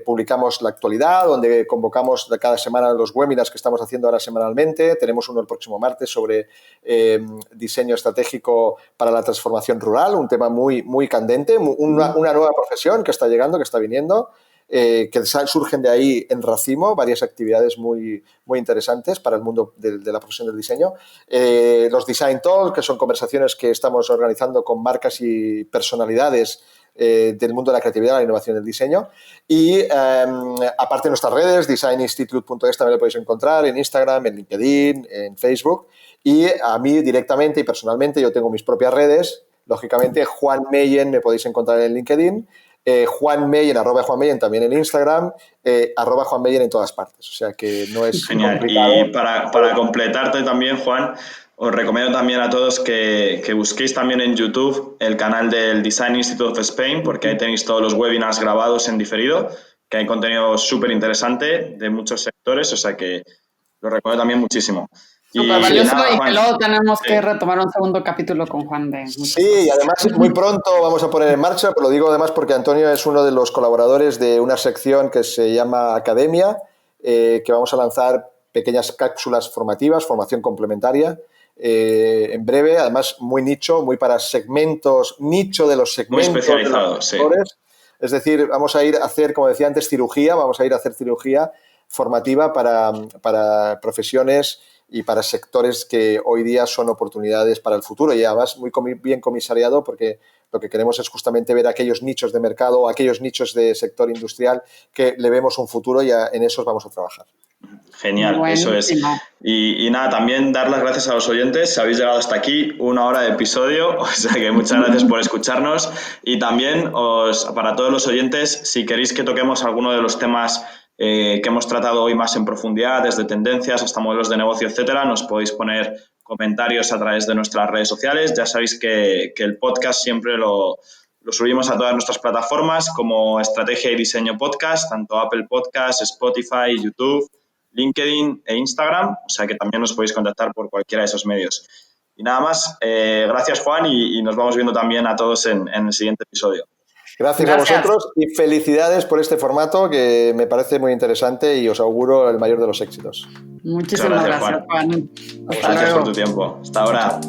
publicamos la actualidad, donde convocamos de cada semana los webinars que estamos haciendo ahora semanalmente. Tenemos uno el próximo martes sobre diseño estratégico para la transformación rural, un tema muy, muy candente, una nueva profesión que está llegando, que está viniendo. Que surgen de ahí en racimo varias actividades muy, muy interesantes para el mundo de la profesión del diseño. Los Design Talks, que son conversaciones que estamos organizando con marcas y personalidades del mundo de la creatividad, la innovación y el diseño. Y aparte de nuestras redes, designinstitute.es también lo podéis encontrar en Instagram, en LinkedIn, en Facebook. Y a mí directamente y personalmente yo tengo mis propias redes. Lógicamente, Juan Meyen me podéis encontrar en LinkedIn. Juan Meyen, @JuanMeyen también en Instagram, @JuanMeyen en todas partes. O sea que no es Genial. complicado. Y para completarte también, Juan, os recomiendo también a todos que busquéis también en YouTube el canal del Design Institute of Spain, porque ahí tenéis todos los webinars grabados en diferido, que hay contenido súper interesante de muchos sectores, o sea que lo recomiendo también muchísimo. Súper valioso nada, y Juan, que luego tenemos sí. que retomar un segundo capítulo con Juan de muchas Sí, cosas. y además muy pronto vamos a poner en marcha, pero lo digo además porque Antonio es uno de los colaboradores de una sección que se llama Academia, que vamos a lanzar pequeñas cápsulas formativas, formación complementaria, en breve, además muy nicho, muy para segmentos, nicho de los segmentos. Muy especializado, sí. Es decir, vamos a ir a hacer, como decía antes, vamos a ir a hacer cirugía formativa para profesiones y para sectores que hoy día son oportunidades para el futuro, y además muy bien comisariado, porque lo que queremos es justamente ver aquellos nichos de mercado, aquellos nichos de sector industrial que le vemos un futuro, y en esos vamos a trabajar. Genial, Buenísimo. eso es. Y nada, también dar las gracias a los oyentes. Si habéis llegado hasta aquí, 1 hora de episodio, o sea que muchas gracias por escucharnos. Y también para todos los oyentes, si queréis que toquemos alguno de los temas que hemos tratado hoy más en profundidad, desde tendencias hasta modelos de negocio, etcétera, nos podéis poner comentarios a través de nuestras redes sociales. Ya sabéis que el podcast siempre lo subimos a todas nuestras plataformas como Estrategia y Diseño Podcast, tanto Apple Podcasts, Spotify, YouTube, LinkedIn e Instagram, o sea que también nos podéis contactar por cualquiera de esos medios. Y nada más, gracias Juan y nos vamos viendo también a todos en el siguiente episodio. Gracias a vosotros y felicidades por este formato que me parece muy interesante y os auguro el mayor de los éxitos. Muchísimas gracias, Juan. Gracias por tu tiempo. Hasta ahora.